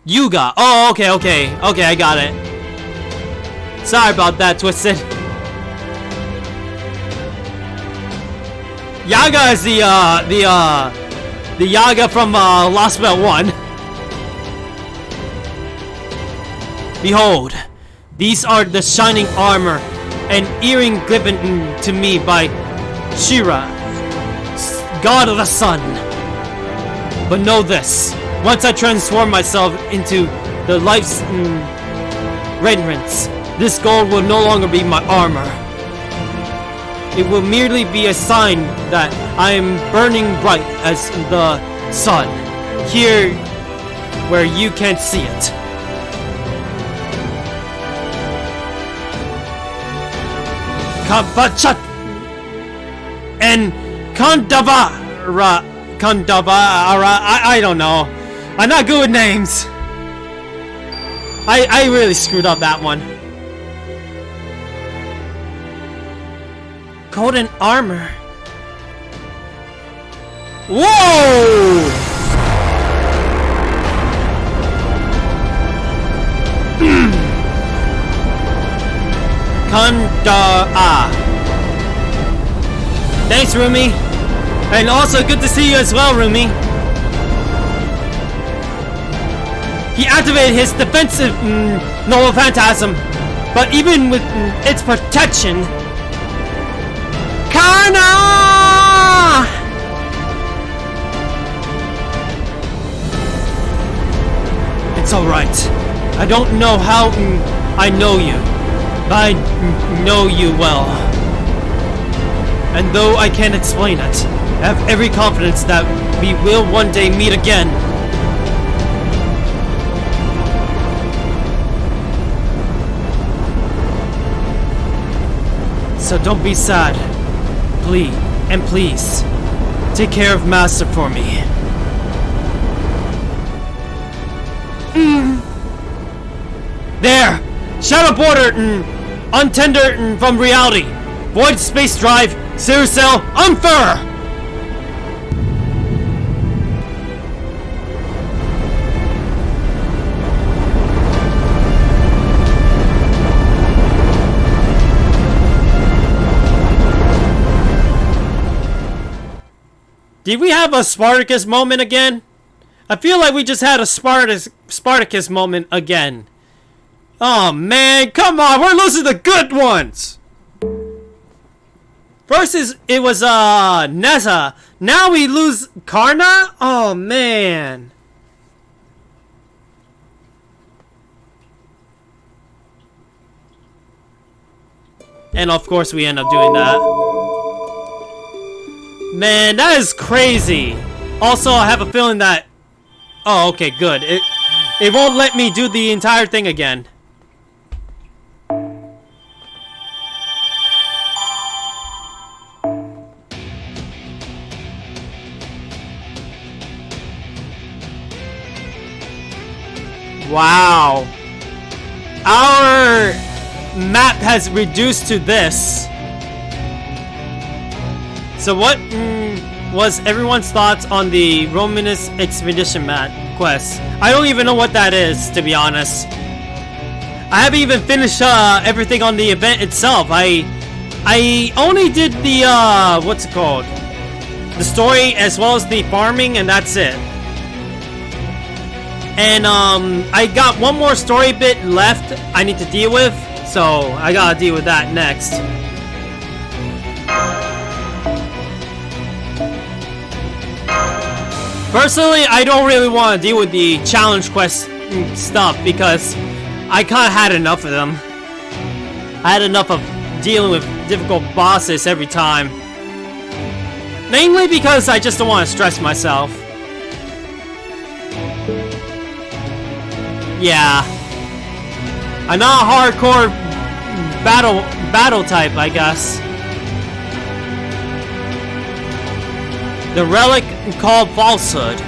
Yuga. Oh, okay, I got it. Sorry about that, Twisted. Yaga is the Yaga from Lostbelt 1. Behold, these are the shining armor and earring given to me by Shira, god of the sun. But know this, once I transform myself into the life's radiance, this gold will no longer be my armor. It will merely be a sign that I am burning bright as the sun, here where you can't see it. Kabachat and Kandavara. I don't know. I'm not good with names. I really screwed up that one. Golden armor. Whoa! Kanda. Thanks, Rumi. And also good to see you as well, Rumi. He activated his defensive Noble Phantasm, but even with its protection, Kana! It's alright. I don't know how I know you, but I know you well. And though I can't explain it, I have every confidence that we will one day meet again. So don't be sad. Please, take care of Master for me. There! Shadow Border untender from reality. Void Space Drive, Cell, Unfur! Did we have a Spartacus moment again? I feel like we just had a Spartacus moment again. Oh man, come on, we're losing the good ones! First it was Nessa. Now we lose Karna? Oh man. And of course we end up doing that. Man, that is crazy. Also, I have a feeling that... Oh, okay, good. It won't let me do the entire thing again. Wow. Our map has reduced to this. So what was everyone's thoughts on the Romanus Expedition quest? I don't even know what that is, to be honest. I haven't even finished everything on the event itself. I only did the what's it called? The story as well as the farming, and that's it. And I got one more story bit left I need to deal with, so I gotta deal with that next. Personally, I don't really want to deal with the challenge quest stuff because I kind of had enough of them. I had enough of dealing with difficult bosses every time. Mainly because I just don't want to stress myself. Yeah. I'm not a hardcore battle type, I guess. The relic called falsehood.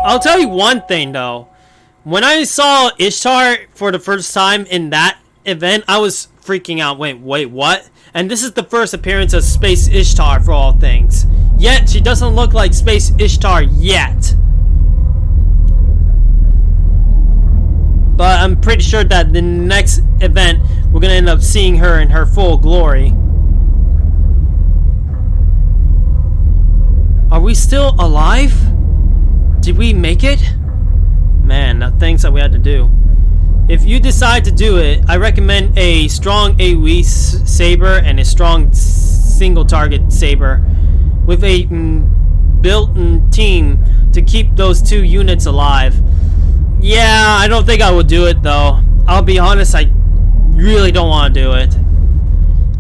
I'll tell you one thing though. When I saw Ishtar for the first time in that event, I was freaking out. Wait, what? And this is the first appearance of Space Ishtar for all things. Yet, she doesn't look like Space Ishtar yet. But I'm pretty sure that the next event, we're gonna end up seeing her in her full glory. Are we still alive? Did we make it? Man, the things that we had to do. If you decide to do it, I recommend a strong AoE saber and a strong single target saber with a built-in team to keep those 2 units alive. Yeah, I don't think I would do it though. I'll be honest, I really don't want to do it.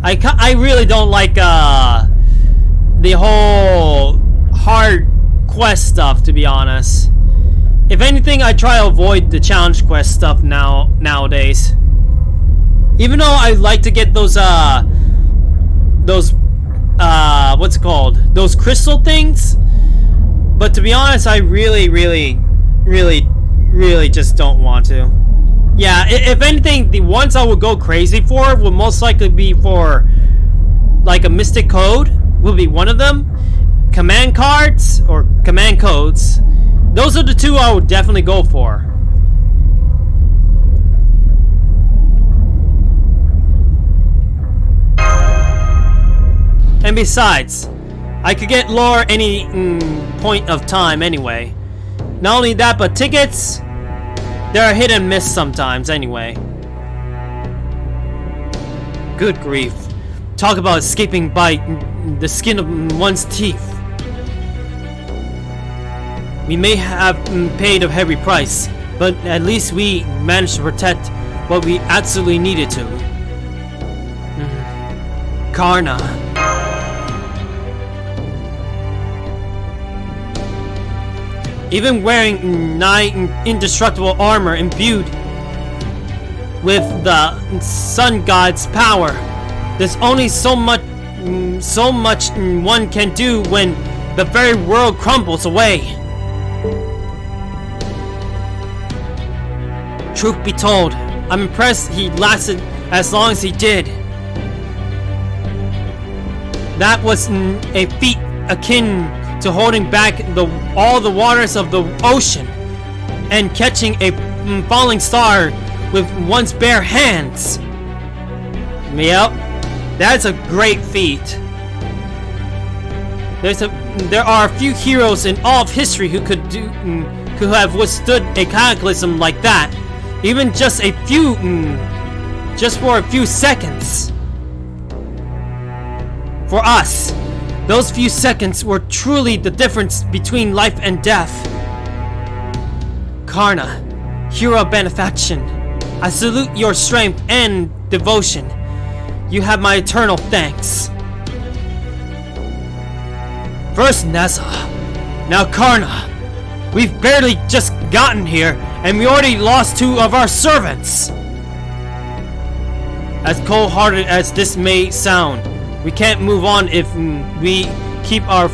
I really don't like the whole hard quest stuff, to be honest. If anything, I try to avoid the challenge quest stuff nowadays. Even though I like to get those what's it called? Those crystal things. But to be honest, I really just don't want to. Yeah, if anything, the ones I would go crazy for would most likely be for like a mystic code will be one of them. Command cards or command codes. Those are the 2 I would definitely go for. And besides, I could get lore any point of time anyway. Not only that, but tickets, they're hit and miss sometimes anyway. Good grief. Talk about escaping by the skin of one's teeth. We may have paid a heavy price, but at least we managed to protect what we absolutely needed to. Karna. Even wearing nigh indestructible armor imbued with the sun god's power, there's only so much one can do when the very world crumbles away. Truth be told, I'm impressed he lasted as long as he did. That was a feat akin to holding back all the waters of the ocean and catching a falling star with one's bare hands. Yep, that's a great feat. There are a few heroes in all of history who could have withstood a cataclysm like that, even just for a few seconds. For us, those few seconds were truly the difference between life and death. Karna, hero of benefaction, I salute your strength and devotion. You have my eternal thanks. First Neza, now Karna. We've barely just gotten here, and we already lost 2 of our servants. As cold-hearted as this may sound, we can't move on if we keep our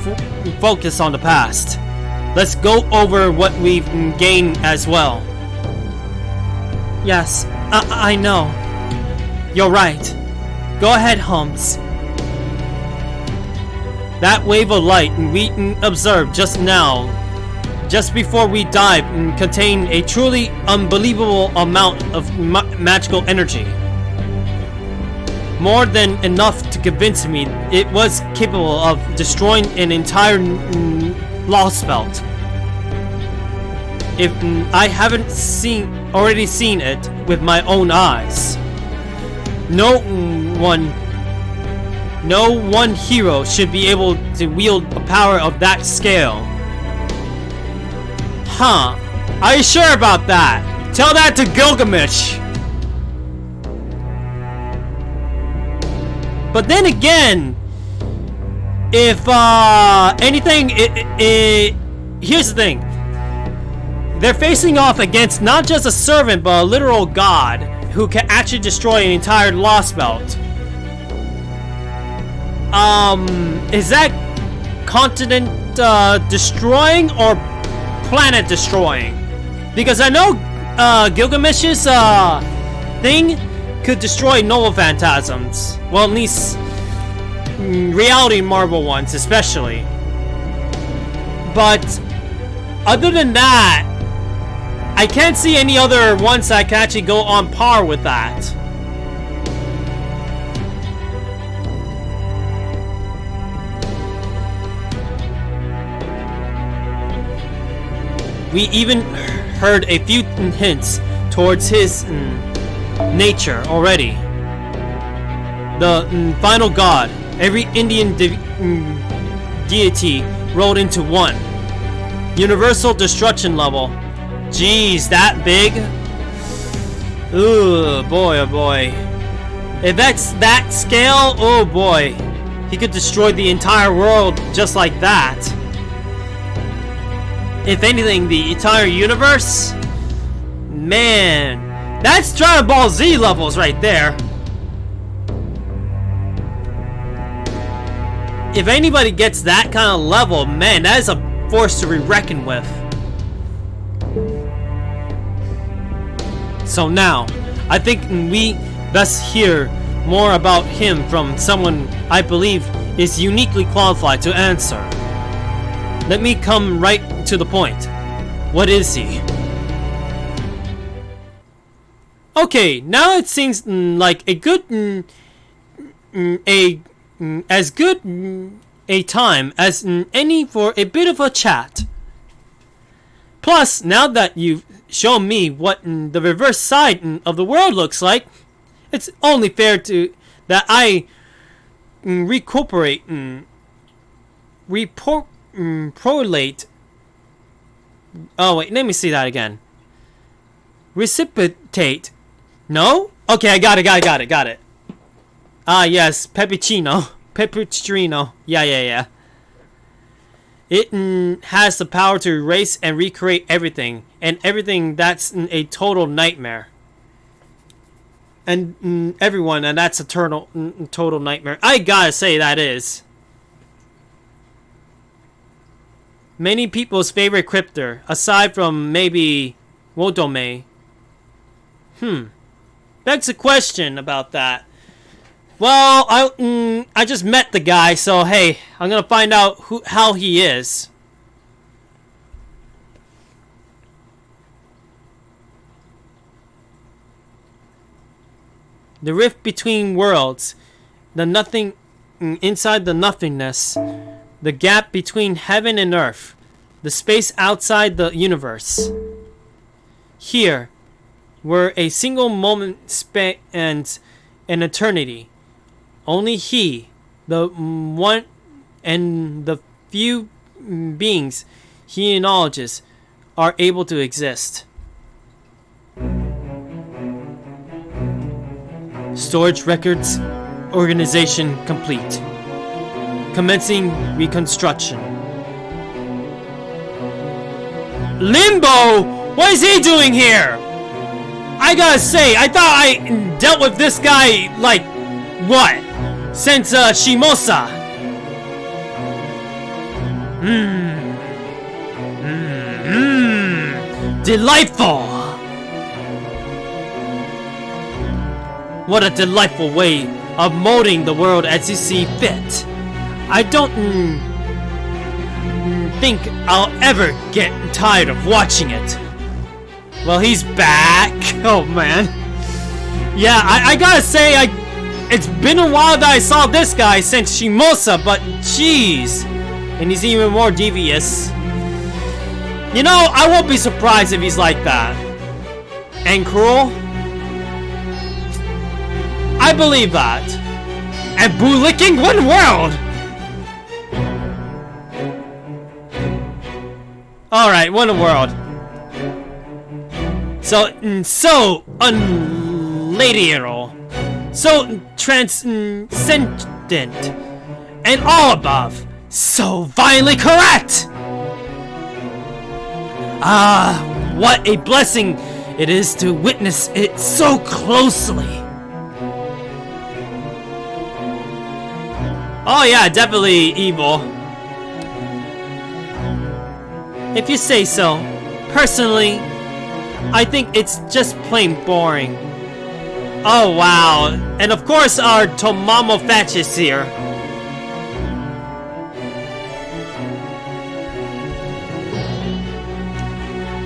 focus on the past. Let's go over what we've gained as well. Yes, I know. You're right. Go ahead, Holmes. That wave of light we observed just now, just before we died, contained a truly unbelievable amount of magical energy. More than enough to convince me it was capable of destroying an entire Lostbelt. If I haven't already seen it with my own eyes. No one hero should be able to wield a power of that scale. Huh? Are you sure about that? Tell that to Gilgamesh! But then again, if anything, here's the thing. They're facing off against not just a servant, but a literal god who can actually destroy an entire Lostbelt. Is that continent destroying or planet destroying? Because I know Gilgamesh's thing could destroy noble phantasms. Well, at least reality marble ones, especially. But other than that, I can't see any other ones that can actually go on par with that. We even heard a few hints towards his nature already. The final god, every Indian deity rolled into one. Universal destruction level. Jeez, that big? Ooh, boy, oh boy. If that's that scale, oh boy. He could destroy the entire world just like that. If anything, the entire universe? Man, that's Dragon Ball Z levels right there. If anybody gets that kind of level, man, that is a force to be reckoned with. So now, I think we best hear more about him from someone I believe is uniquely qualified to answer. Let me come right to the point. What is he? Okay, now it seems like a good as good a time as any for a bit of a chat. Plus, now that you've shown me what the reverse side of the world looks like, it's only fair to that I prolate. Oh wait, let me see that again. Reciprocate. No? Okay, I got it. Ah, yes, peppuccino. Yeah. It has the power to erase and recreate everything, and everything that's a total nightmare. And everyone, and that's a total nightmare. I gotta say that is. Many people's favorite cryptor, aside from maybe Wodome. Begs a question about that. Well, I just met the guy, so hey, I'm gonna find out how he is. The rift between worlds, the nothing inside the nothingness, the gap between heaven and earth, the space outside the universe. Here, where a single moment spans an eternity. Only he, the one and the few beings he acknowledges, are able to exist. Storage records, organization complete. Commencing reconstruction. Limbo! What is he doing here? I gotta say, I thought I dealt with this guy, like, what? Since, Shimosa. Delightful! What a delightful way of molding the world as you see fit. I don't think I'll ever get tired of watching it. Well, he's back. Oh man. Yeah, I gotta say, it's been a while that I saw this guy since Shimosa, but jeez. And he's even more devious. You know, I won't be surprised if he's like that. And cruel? I believe that. And boo-licking one world! Alright, one world. So unladyical, so transcendent, and all above, so violently correct! Ah, what a blessing it is to witness it so closely. Oh yeah, definitely evil. If you say so. Personally, I think it's just plain boring. Oh wow, and of course our Tomamo Fetch is here.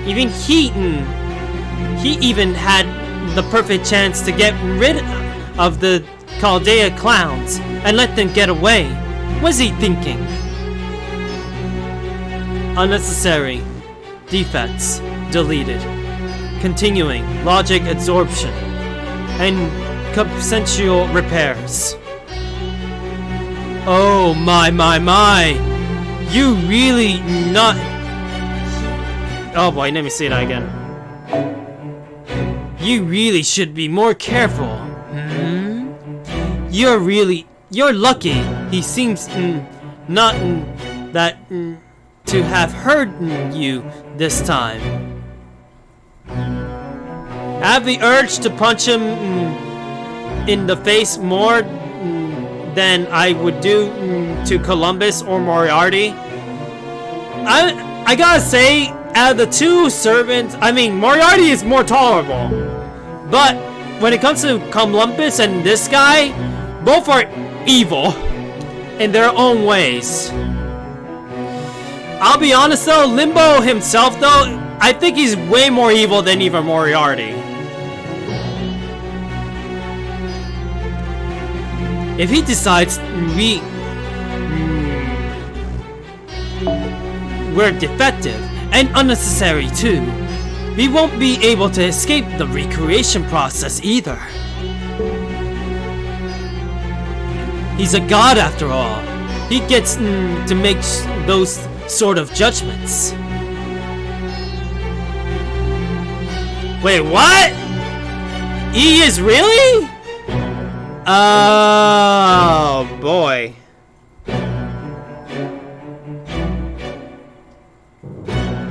Even he even had the perfect chance to get rid of the Chaldea clowns and let them get away. What's he thinking? Unnecessary. Defects. Deleted. continuing logic absorption and consensual repairs. Oh my. You really not... Oh boy, let me see that again. You really should be more careful. You're lucky. He seems not that to have heard you this time. I have the urge to punch him in the face more than I would do to Columbus or Moriarty. I gotta say, out of the two servants, I mean, Moriarty is more tolerable. But when it comes to Columbus and this guy, both are evil in their own ways. I'll be honest though, Limbo himself though, I think he's way more evil than even Moriarty. If he decides we're defective and unnecessary too, we won't be able to escape the recreation process either. He's a god after all. He gets to make those sort of judgments. Wait, what? He is really? Oh boy.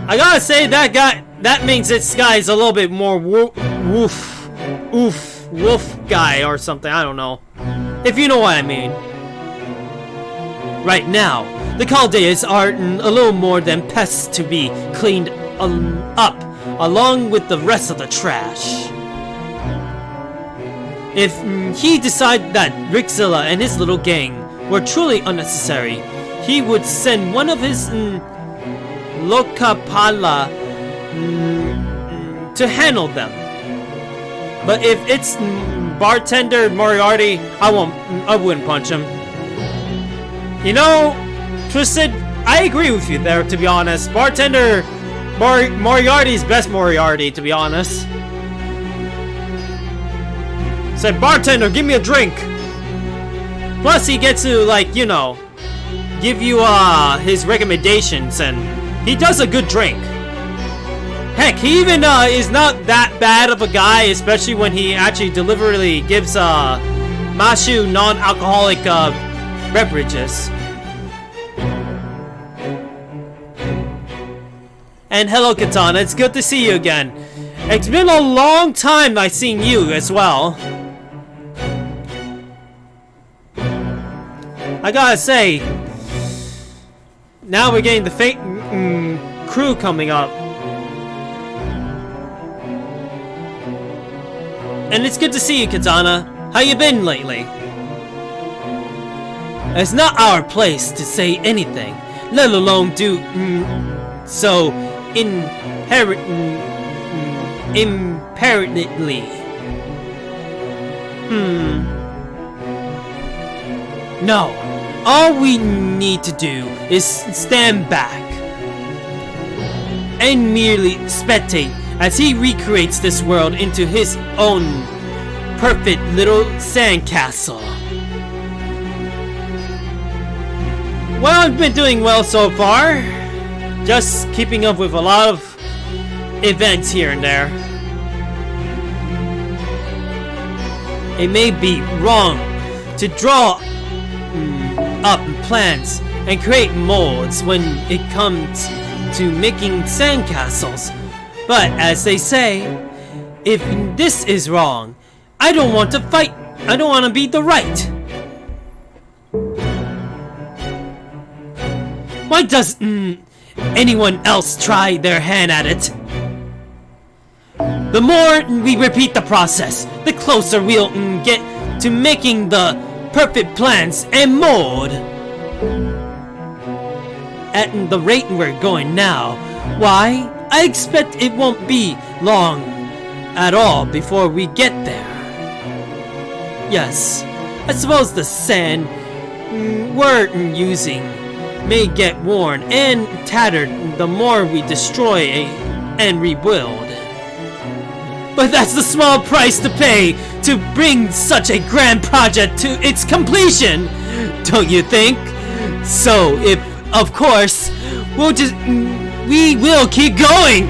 I gotta say that means this guy is a little bit more wolf guy or something, I don't know. If you know what I mean. Right now, the Chaldeans are a little more than pests to be cleaned up along with the rest of the trash. If he decided that Rixilla and his little gang were truly unnecessary, he would send one of his Lokapala to handle them. But if it's Bartender Moriarty, I wouldn't punch him. You know, Twisted, I agree with you there, to be honest. Bartender Moriarty's best Moriarty, to be honest. Said, bartender, give me a drink. Plus, he gets to, like, you know, give you his recommendations, and he does a good drink. Heck, he even is not that bad of a guy, especially when he actually deliberately gives Mashu non-alcoholic beverages. And hello, Katana. It's good to see you again. It's been a long time I've seen you as well. I gotta say, now we're getting the fake crew coming up. And it's good to see you, Katana. How you been lately? It's not our place to say anything, let alone do so imperatively. No. All we need to do is stand back and merely spectate as he recreates this world into his own perfect little sandcastle. Well, I've been doing well so far. Just keeping up with a lot of events here and there. It may be wrong to draw up plans and create molds when it comes to making sandcastles, but as they say, if this is wrong, I don't want to fight. I don't want to be the right. Why does anyone else try their hand at it? The more we repeat the process, the closer we'll get to making the perfect plans and mold. At the rate we're going now, why, I expect it won't be long at all before we get there. Yes, I suppose the sand we're using may get worn and tattered the more we destroy and rebuild. But that's the small price to pay to bring such a grand project to its completion, don't you think? So, of course, we will keep going.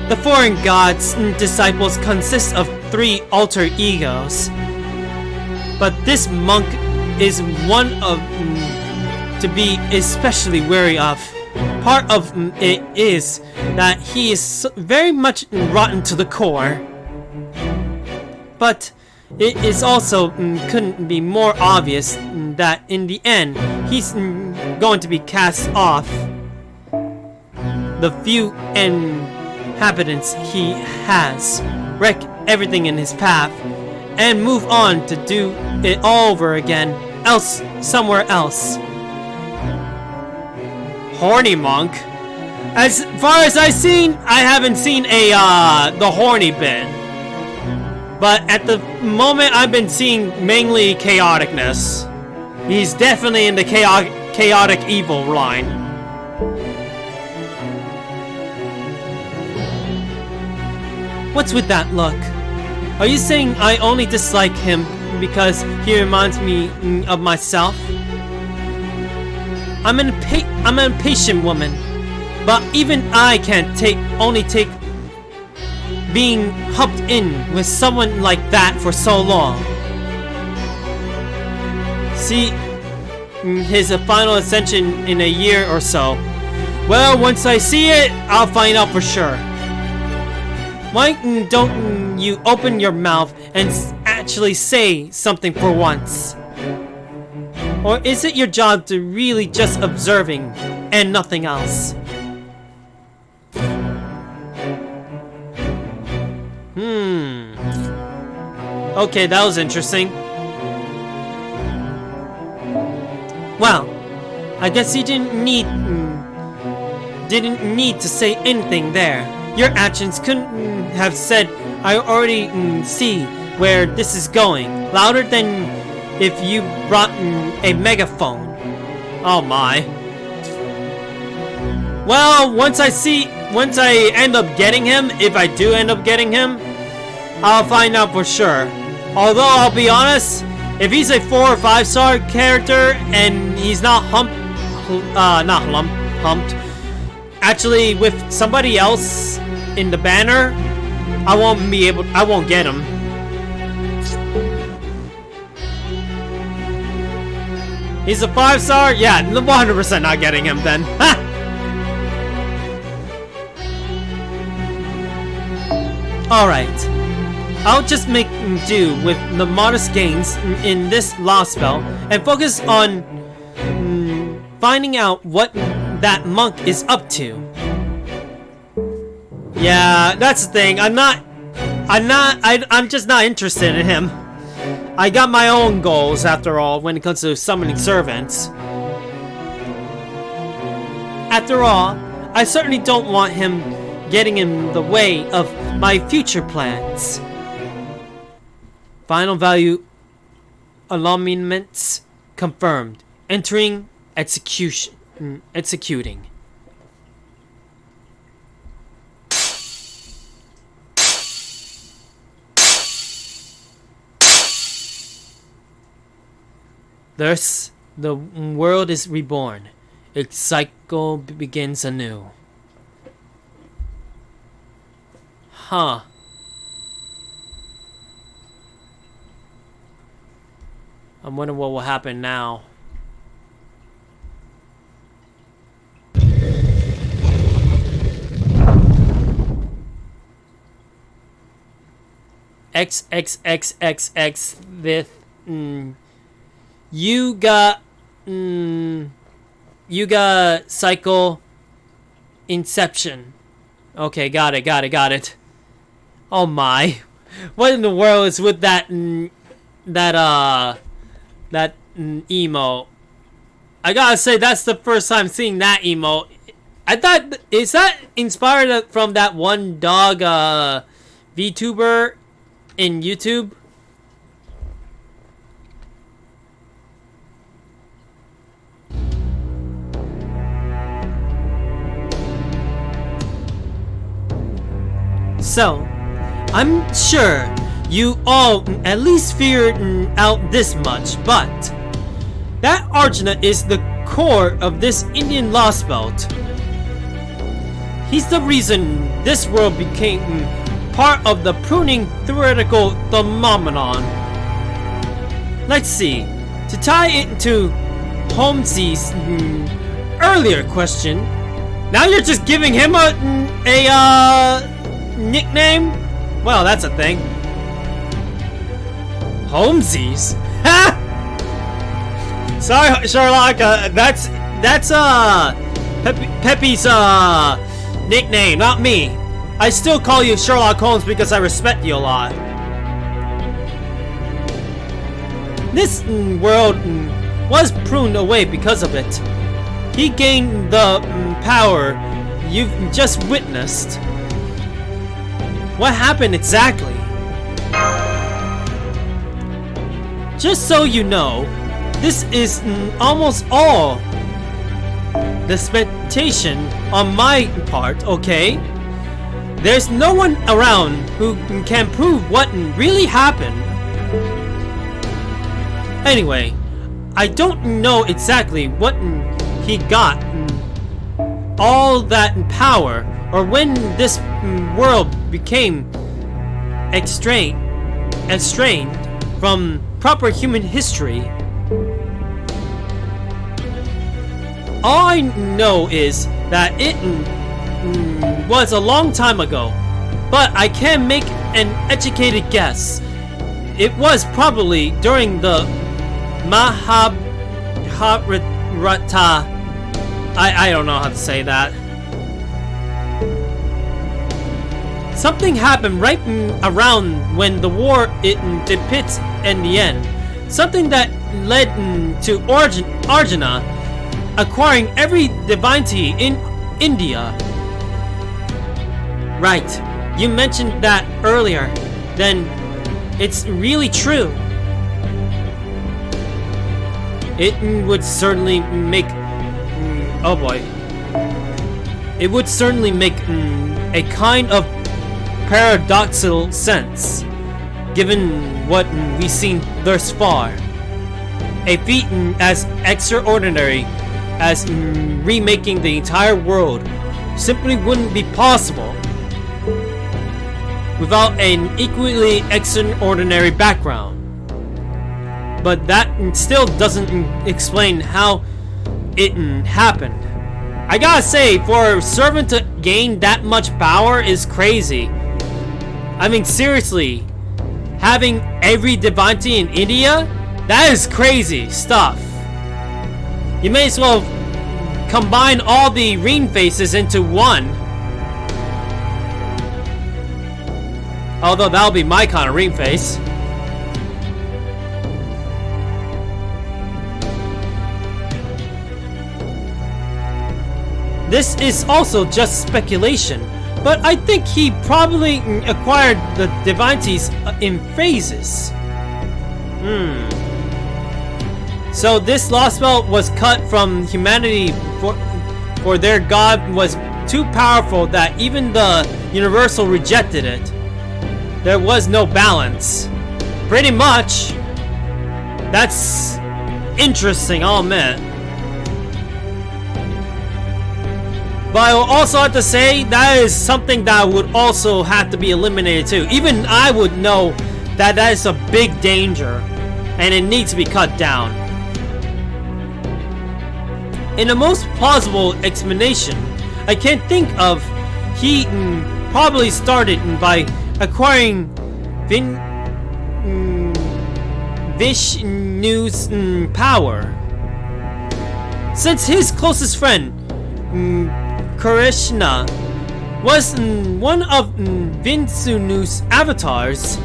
The foreign god's disciples consist of 3 alter egos, but this monk is one of to be especially wary of. Part of it is that he is very much rotten to the core, but it is also couldn't be more obvious that in the end he's going to be cast off the few inhabitants he has, wreck everything in his path, and move on to do it all over again somewhere else. Horny monk? As far as I've seen, I haven't seen the horny bit. But at the moment, I've been seeing mainly chaoticness. He's definitely in the chaotic evil line. What's with that look? Are you saying I only dislike him because he reminds me of myself? I'm an impatient woman, but even I can't only take being hooked in with someone like that for so long. See his final ascension in a year or so. Well, once I see it, I'll find out for sure. Why don't you open your mouth and actually say something for once? Or is it your job to really just observing and nothing else? Okay, that was interesting. Well, I guess you didn't need to say anything there. Your actions couldn't have said, I already see where this is going, louder than if you brought a megaphone. Oh my. Well, once I end up getting him, if I do end up getting him, I'll find out for sure. Although, I'll be honest, if he's a 4 or 5 star character and he's not humped, actually with somebody else in the banner, I won't get him. He's a 5 star? Yeah, 100% not getting him then. Ha! Alright. I'll just make do with the modest gains in this Lostbelt and focus on finding out what that monk is up to. Yeah, that's the thing. I'm just not interested in him. I got my own goals after all when it comes to summoning servants. After all, I certainly don't want him getting in the way of my future plans. Final value alignments confirmed. Entering executing. Thus, the world is reborn. Its cycle begins anew. Huh. I'm wondering what will happen now. XXXXX with Yuga cycle inception. Okay, got it. Oh my. What in the world is with that emo? I gotta say, that's the first time seeing that emo. I thought, is that inspired from that one dog VTuber in YouTube? So, I'm sure you all at least figured out this much, but that Arjuna is the core of this Indian Lostbelt. He's the reason this world became part of the pruning theoretical phenomenon. Let's see. To tie it into Holmes's earlier question, now you're just giving him a nickname? Well, that's a thing. Holmesies? Ha! Sorry, Sherlock. That's Pepe's nickname, not me. I still call you Sherlock Holmes because I respect you a lot. This world was pruned away because of it. He gained the power you've just witnessed. What happened exactly? Just so you know, this is almost all the expectation on my part, okay? There's no one around who can prove what really happened. Anyway, I don't know exactly what he got all that power, or when this world became estranged from proper human history. All I know is that it was a long time ago, but I can make an educated guess. It was probably during the Mahabharata. I don't know how to say that. Something happened right around when the war depicts in the end. Something that led to Arjuna acquiring every divinity in India. Right, you mentioned that earlier. Then it's really true. It would certainly make... oh boy. It would certainly make a kind of paradoxical sense, given what we've seen thus far. A feat as extraordinary as remaking the entire world simply wouldn't be possible without an equally extraordinary background. But that still doesn't explain how it happened. I gotta say, for a servant to gain that much power is crazy. I mean, seriously, having every divinity in India? That is crazy stuff. You may as well combine all the ring faces into one. Although that'll be my kind of ring face. This is also just speculation, but I think he probably acquired the divinities in phases. So this Lostbelt was cut from humanity for their god was too powerful that even the Universal rejected it. There was no balance. Pretty much. That's interesting, I'll admit. But I will also have to say that is something that would also have to be eliminated too. Even I would know that that is a big danger and it needs to be cut down. In the most plausible explanation I can think of, he probably started by acquiring Vishnu's power. Since his closest friend Krishna was one of Vishnu's avatars.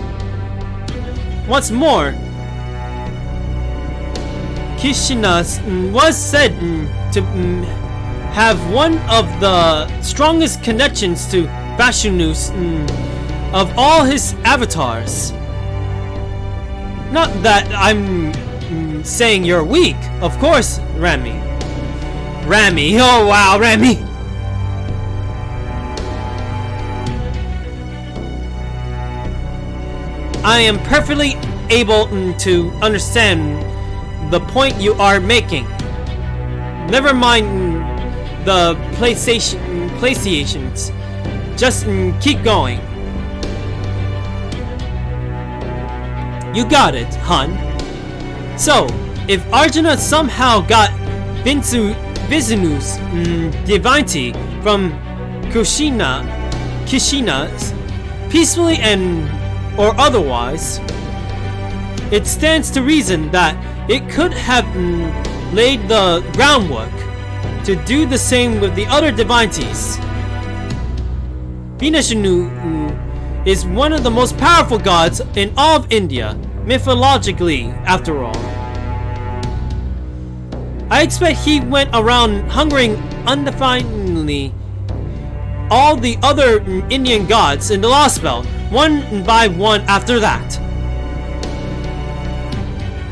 What's more, Krishna was said to have one of the strongest connections to Vishnu's of all his avatars. Not that I'm saying you're weak, of course, Rami. Oh wow, Rami! I am perfectly able to understand the point you are making. Never mind the PlayStations. Just keep going. You got it, hun. So, if Arjuna somehow got Vishnu's divinity from Krishna's peacefully and or otherwise, it stands to reason that it could have laid the groundwork to do the same with the other divinities. Vishnu is one of the most powerful gods in all of India, mythologically, after all. I expect he went around hungering undefinedly all the other Indian gods in the Lostbelt, one by one after that.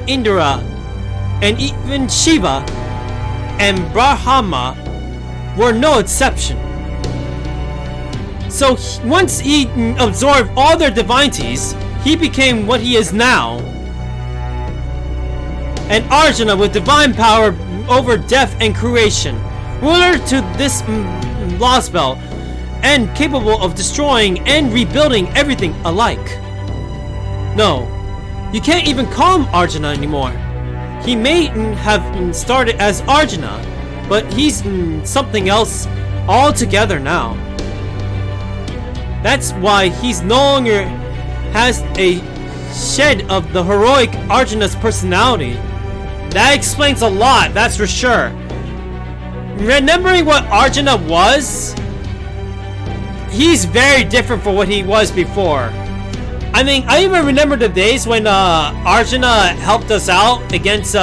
Indra, and even Shiva and Brahma were no exception. So once he absorbed all their divinities, he became what he is now. And Arjuna with divine power over death and creation, ruler to this Lostbelt, and capable of destroying and rebuilding everything alike. No, you can't even call him Arjuna anymore. He may have started as Arjuna, but he's something else altogether now. That's why he's no longer has a shed of the heroic Arjuna's personality. That explains a lot, that's for sure. Remembering what Arjuna was, he's very different from what he was before. I mean, I even remember the days when Arjuna helped us out against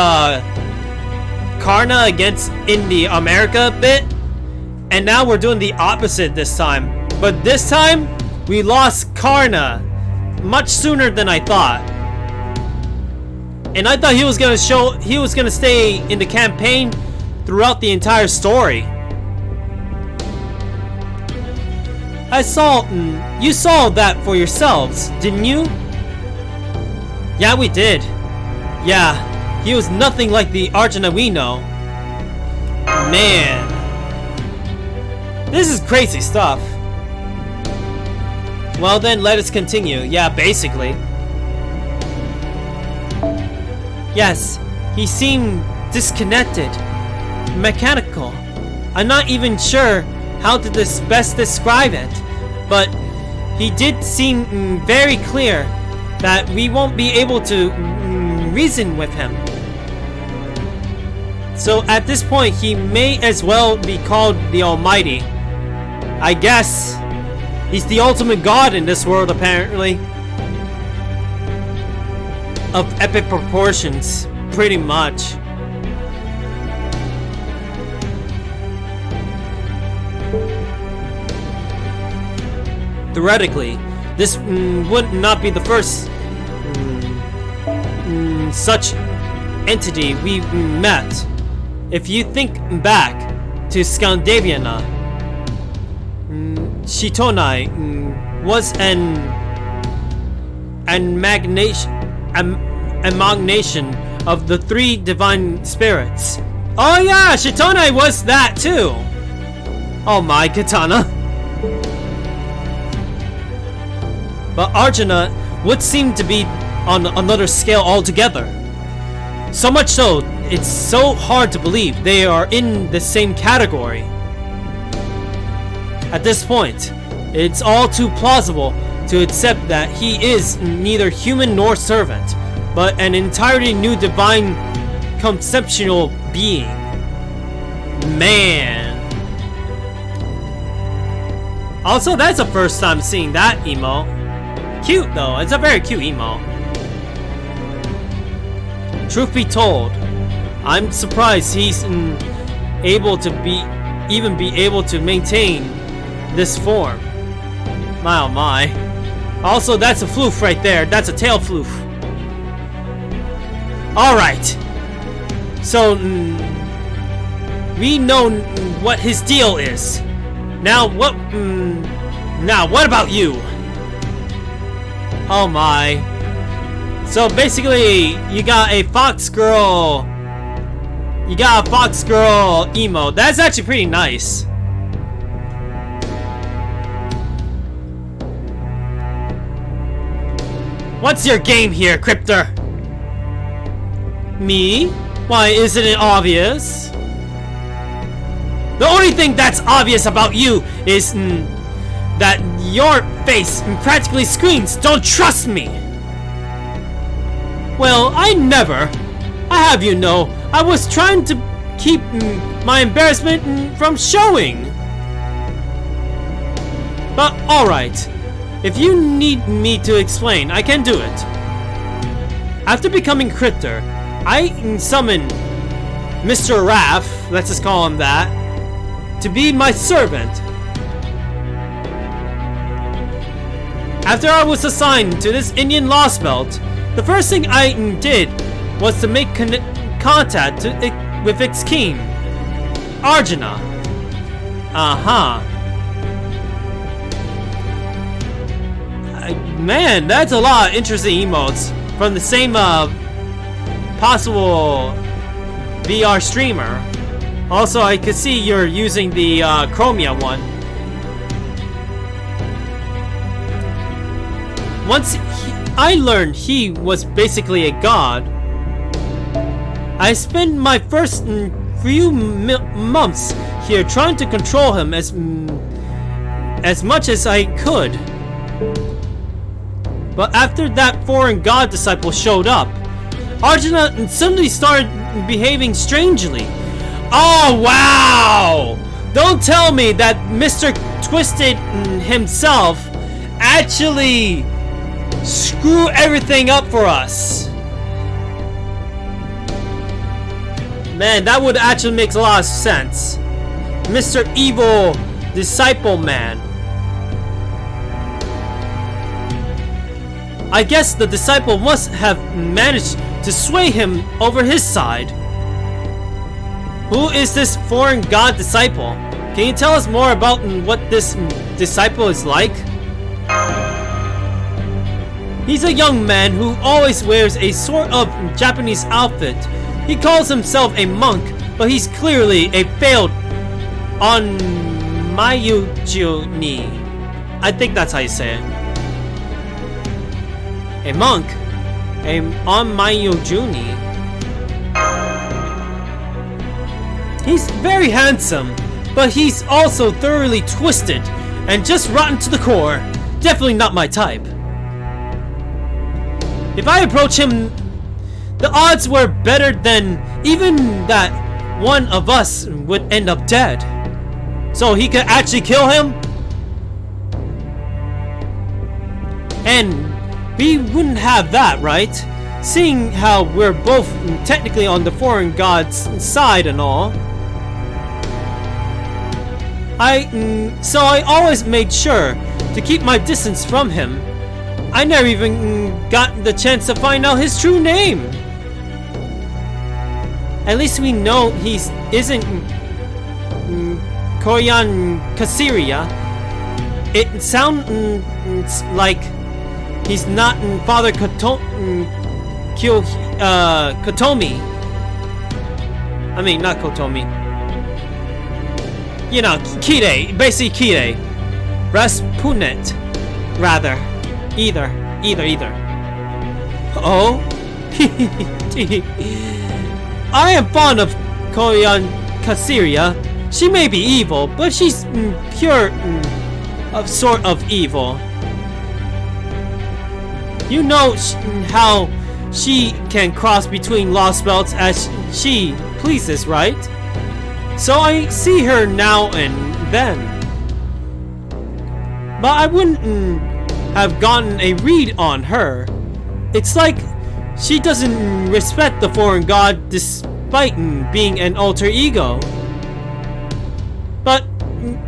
Karna in the America bit, and now we're doing the opposite this time. But this time, we lost Karna much sooner than I thought. And I thought he was gonna stay in the campaign throughout the entire story. You saw that for yourselves, didn't you? Yeah, we did. Yeah, he was nothing like the Arjuna we know. Man. This is crazy stuff. Well then, let us continue. Yeah, basically. Yes, he seemed disconnected, mechanical. I'm not even sure how to best describe it, but he did seem very clear that we won't be able to reason with him. So at this point, he may as well be called the Almighty. I guess he's the ultimate god in this world, apparently. Of epic proportions, pretty much. Theoretically, this would not be the first such entity we met. If you think back to Scandinaviana, Shitonai was an amalgamation of the three divine spirits. Oh yeah, Shitonai was that too. Oh my, Katana. But Arjuna would seem to be on another scale altogether. So much so, it's so hard to believe they are in the same category. At this point, it's all too plausible to accept that he is neither human nor servant, but an entirely new divine conceptual being. Man. Also, that's the first time seeing that emo. Cute though, it's a very cute emo. Truth be told, I'm surprised he's able to be able to maintain this form. My oh my. Also, that's a floof right there. That's a tail floof. Alright. So, we know what his deal is. Now what about you? Oh my. So basically, you got a fox girl. You got a fox girl emote. That's actually pretty nice. What's your game here, Cryptor? Me? Why, isn't it obvious? The only thing that's obvious about you is that your face practically screams, "Don't trust me!" Well, I never. I have you know, I was trying to keep my embarrassment from showing. But alright, if you need me to explain, I can do it. After becoming Cryptor, I summoned Mr. Raph, let's just call him that, to be my servant. After I was assigned to this Indian Lostbelt, the first thing I did was to make contact with its king, Arjuna. Man, that's a lot of interesting emotes from the same possible VR streamer. Also, I could see you're using the Chromia one. Once I learned he was basically a god, I spent my first few months here trying to control him as much as I could. But after that foreign god disciple showed up, Arjuna suddenly started behaving strangely. Oh wow! Don't tell me that Mr. Twisted himself actually screwed everything up for us. Man, that would actually make a lot of sense. Mr. Evil Disciple Man. I guess the disciple must have managed to sway him over his side. Who is this foreign god disciple? Can you tell us more about what this disciple is like? He's a young man who always wears a sort of Japanese outfit. He calls himself a monk, but he's clearly a failed onmayujuni. I think that's how you say it. A monk? A onmayujuni? He's very handsome, but he's also thoroughly twisted and just rotten to the core. Definitely not my type. If I approach him, the odds were better than even that one of us would end up dead. So he could actually kill him? And we wouldn't have that, right? Seeing how we're both technically on the foreign god's side and all. So I always made sure to keep my distance from him. I never even got the chance to find out his true name. At least we know he isn't Koyan Kasiria. It sounds like he's not Father Kotomi. I mean, not Kotomi. You know, Kire, basically Kire. Raspunet, rather. Either. Oh? I am fond of Koyan Kasiria. She may be evil, but she's pure, sort of evil. You know how she can cross between Lostbelts as she pleases, right? So I see her now and then. But I wouldn't have gotten a read on her. It's like she doesn't respect the foreign god despite being an alter ego. But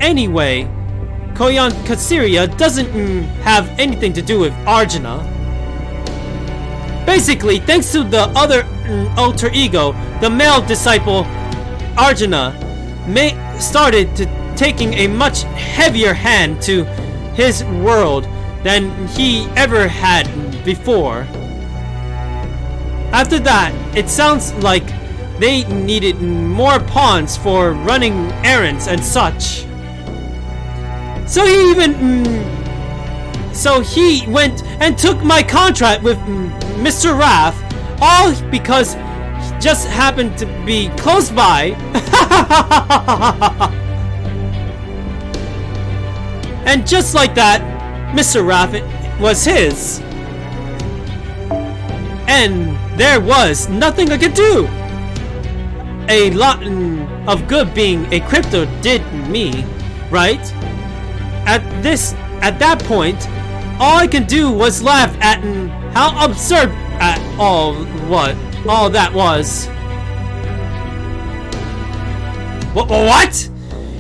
anyway, Koyan Kasiria doesn't have anything to do with Arjuna. Basically, thanks to the other alter ego, the male disciple Arjuna started to taking a much heavier hand to his world than he ever had before. After that, it sounds like they needed more pawns for running errands and such. So he went and took my contract with Mr. Raff, all because he just happened to be close by. And just like that, Mr. Raff was his. And there was nothing I could do. A lot of good being a crypto did me, right? At that point, all I can do was laugh at how absurd at all that was. What?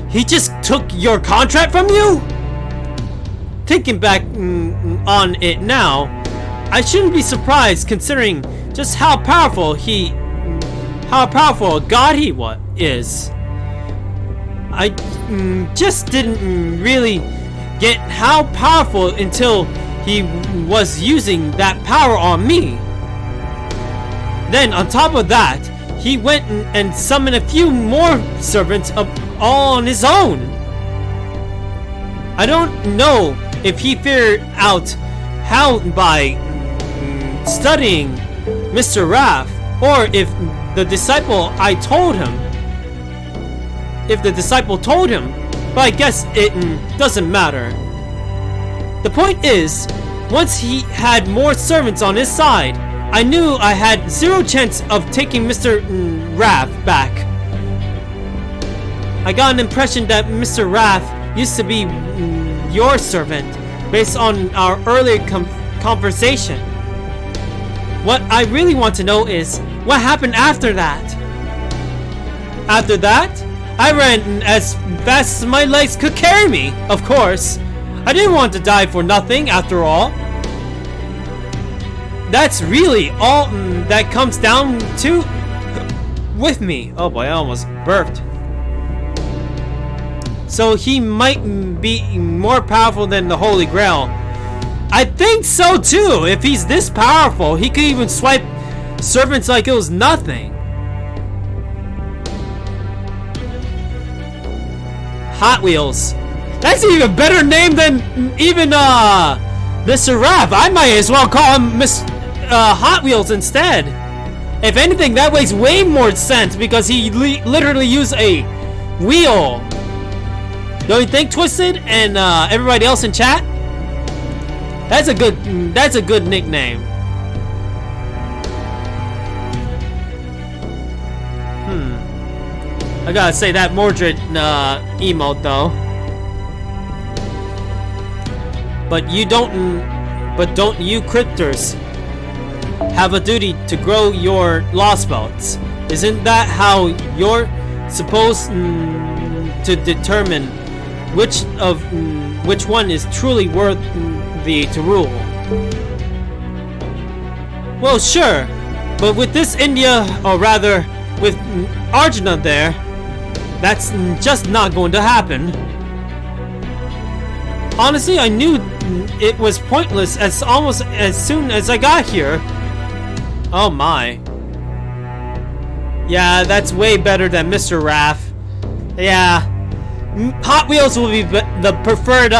He just took your contract from you? Thinking back on it now, I shouldn't be surprised considering just how powerful a god he is. I just didn't really get how powerful until he was using that power on me. Then on top of that, he went and summoned a few more servants all on his own. I don't know if he figured out how by studying Mr. Raff, or if the disciple told him, but I guess it doesn't matter. The point is, once he had more servants on his side, I knew I had zero chance of taking Mr. Raff back. I got an impression that Mr. Raff used to be your servant based on our earlier conversation. What I really want to know is what happened after that. After that, I ran as fast as my legs could carry me, of course. I didn't want to die for nothing after all. That's really all that comes down to with me. Oh boy, I almost burped. So he might be more powerful than the Holy Grail. I think so too. If he's this powerful, he could even swipe servants like it was nothing. Hot Wheels. That's an even better name than even Mr. Raff. I might as well call him Hot Wheels instead. If anything, that makes way more sense because he literally used a wheel. Don't you think, Twisted and everybody else in chat? That's a good nickname. I gotta say that Mordred emote though. But don't you cryptors have a duty to grow your Lostbelts? Isn't that how you're supposed to determine which one is truly worthy to rule? Well, sure, but with this India, or rather with Arjuna there, that's just not going to happen. Honestly, I knew it was pointless almost as soon as I got here. Oh my. Yeah, that's way better than Mr. Raff. Yeah. Hot Wheels will be the preferred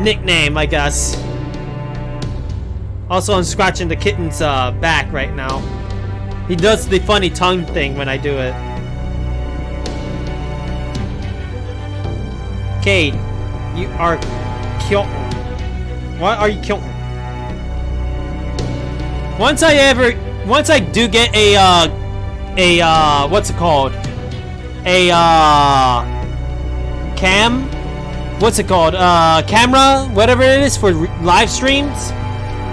nickname, I guess. Also, I'm scratching the kitten's back right now. He does the funny tongue thing when I do it. Cade, you are killed. Why are you killed? Once I do get a what's it called? A camera, whatever it is for live streams,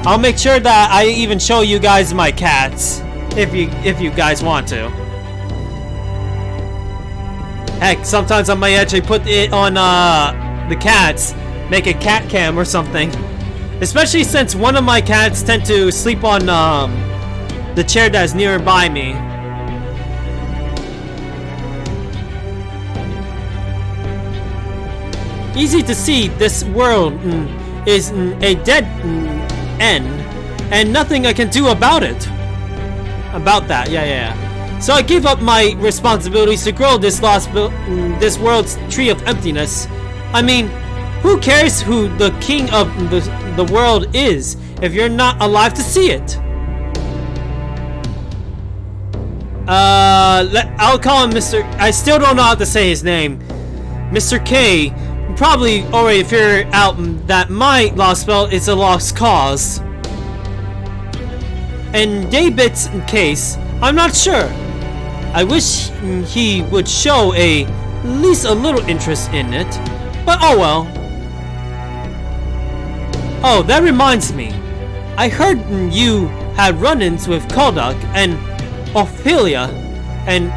I'll make sure that I even show you guys my cats if you guys want to. Heck, sometimes I might actually put it on the cats, make a cat cam or something. Especially since one of my cats tend to sleep on the chair that's nearby me. Easy to see this world is a dead end, and nothing I can do about it. About that, yeah. So I gave up my responsibilities to grow this this world's tree of emptiness. I mean, who cares who the king of the world is if you're not alive to see it? I'll call him Mr. I still don't know how to say his name. Mr. K probably already figured out that my Lostbelt is a lost cause. In David's case, I'm not sure. I wish he would show at least a little interest in it. But oh well. Oh, that reminds me. I heard you had run-ins with Kodak and Ophelia and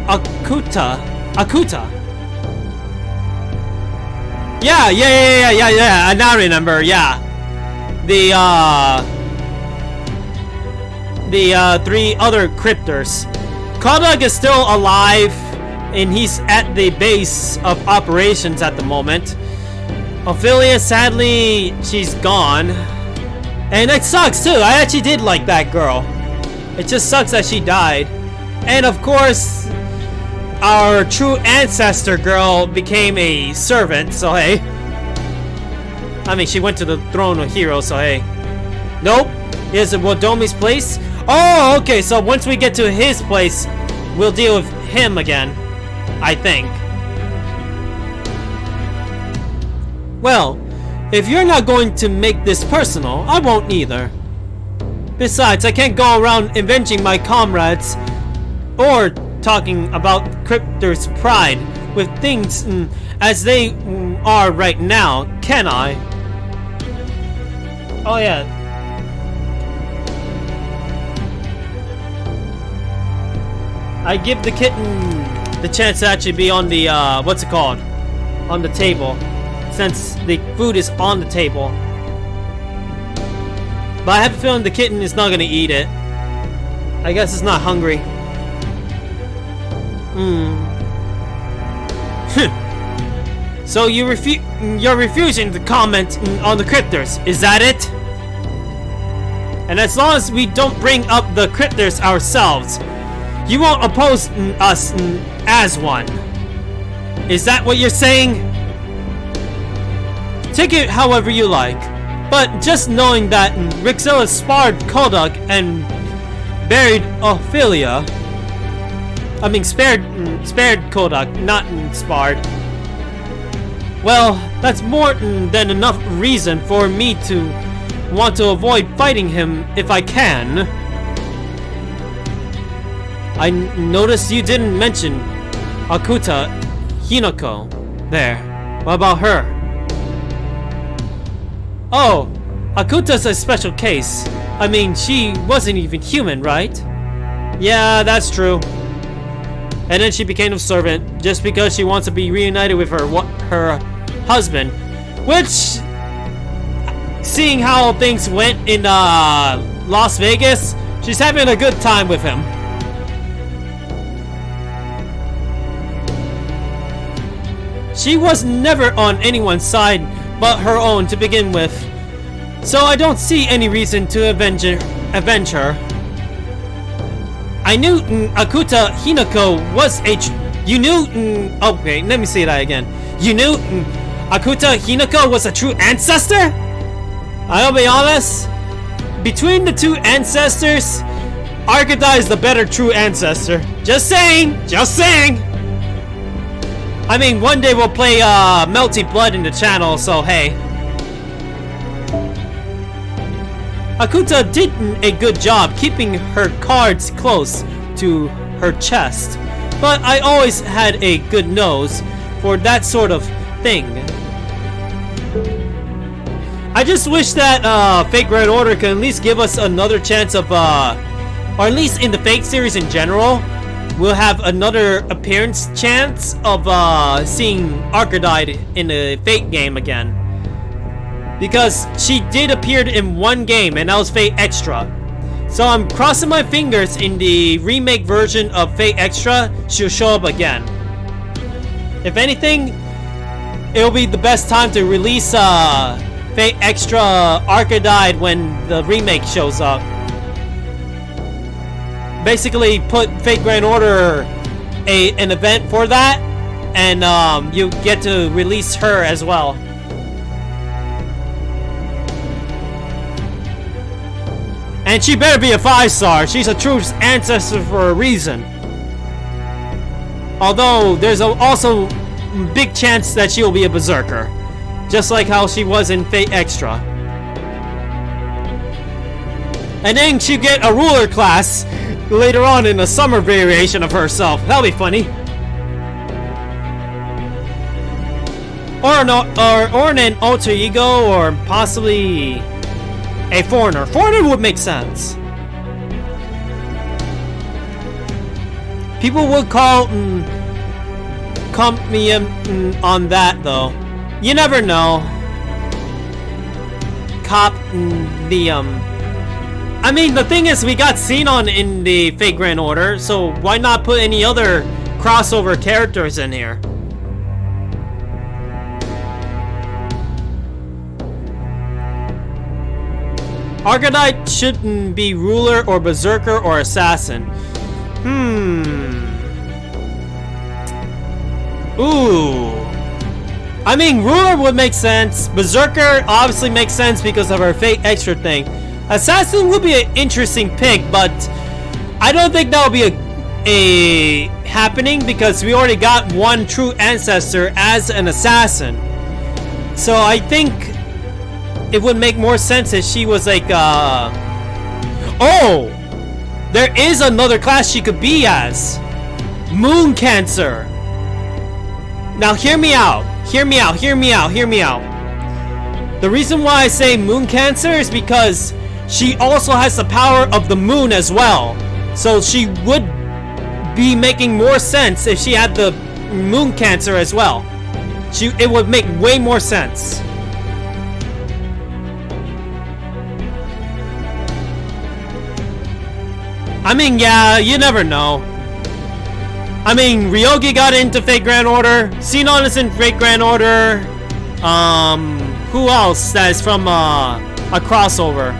Akuta. Yeah. I now remember. Yeah, the three other cryptors. Kodak is still alive, and he's at the base of operations at the moment. Ophelia, sadly, she's gone, and it sucks too. I actually did like that girl. It just sucks that she died. And of course, our true ancestor girl became a servant, so hey. I mean, she went to the throne of heroes, so hey. Nope. Here's Wodomi's place. Oh, okay, so once we get to his place, we'll deal with him again, I think. Well, if you're not going to make this personal, I won't either. Besides, I can't go around avenging my comrades or talking about Cryptor's pride with things as they are right now, can I? Oh yeah. I give the kitten the chance to actually be on the, what's it called? On the table. Since the food is on the table. But I have a feeling the kitten is not gonna eat it. I guess it's not hungry. So you're refusing to comment on the cryptors, is that it? And as long as we don't bring up the cryptors ourselves, you won't oppose us as one. Is that what you're saying? Take it however you like. But just knowing that Rixella spared Kodak and buried Ophelia. I mean, spared Kodak, not sparred. Well, that's more than enough reason for me to want to avoid fighting him if I can. I noticed you didn't mention Akuta Hinako there. What about her? Oh, Akuta's a special case. I mean, she wasn't even human, right? Yeah, that's true. And then she became a servant just because she wants to be reunited with her husband. Which, seeing how things went in Las Vegas, she's having a good time with him. She was never on anyone's side but her own to begin with, so I don't see any reason to avenge her. I knew Akuta Hinako was you knew okay, let me say that again. You knew Akuta Hinako was a true ancestor? I'll be honest, between the two ancestors, Arkada is the better true ancestor. Just saying. I mean, one day we'll play Melty Blood in the channel, so hey. Akuta did a good job keeping her cards close to her chest, but I always had a good nose for that sort of thing. I just wish that Fake Red Order could at least give us another chance of, or at least in the Fake series in general, we'll have another appearance chance of seeing Arkadide in the Fate game again. Because she did appear in one game, and that was Fate Extra. So I'm crossing my fingers in the remake version of Fate Extra, she'll show up again. If anything, it'll be the best time to release Fate Extra Arcadide when the remake shows up. Basically, put Fate Grand Order an event for that, and you get to release her as well. And she better be a 5-star. She's a true ancestor for a reason. Although there's also big chance that she'll be a berserker, just like how she was in Fate Extra. And then she'll get a ruler class later on in a summer variation of herself. That'll be funny. Or an alter ego, or possibly a foreigner. Foreigner would make sense. People would call me on that though. You never know. I mean, the thing is, we got Xenon in the Fate Grand Order, so why not put any other crossover characters in here? Arcanite shouldn't be ruler or berserker or assassin. Ooh. I mean, ruler would make sense. Berserker obviously makes sense because of her Fate Extra thing. Assassin would be an interesting pick, but I don't think that will be a happening because we already got one true ancestor as an assassin. So I think it would make more sense if she was like, oh! There is another class she could be as. Moon Cancer. Now hear me out. Hear me out. Hear me out. Hear me out. The reason why I say Moon Cancer is because she also has the power of the moon as well. So she would be making more sense if she had the Moon Cancer as well. It would make way more sense. I mean, yeah, you never know. I mean, Ryogi got into Fate Grand Order. Xenon is in Fate Grand Order. Who else that is from a crossover?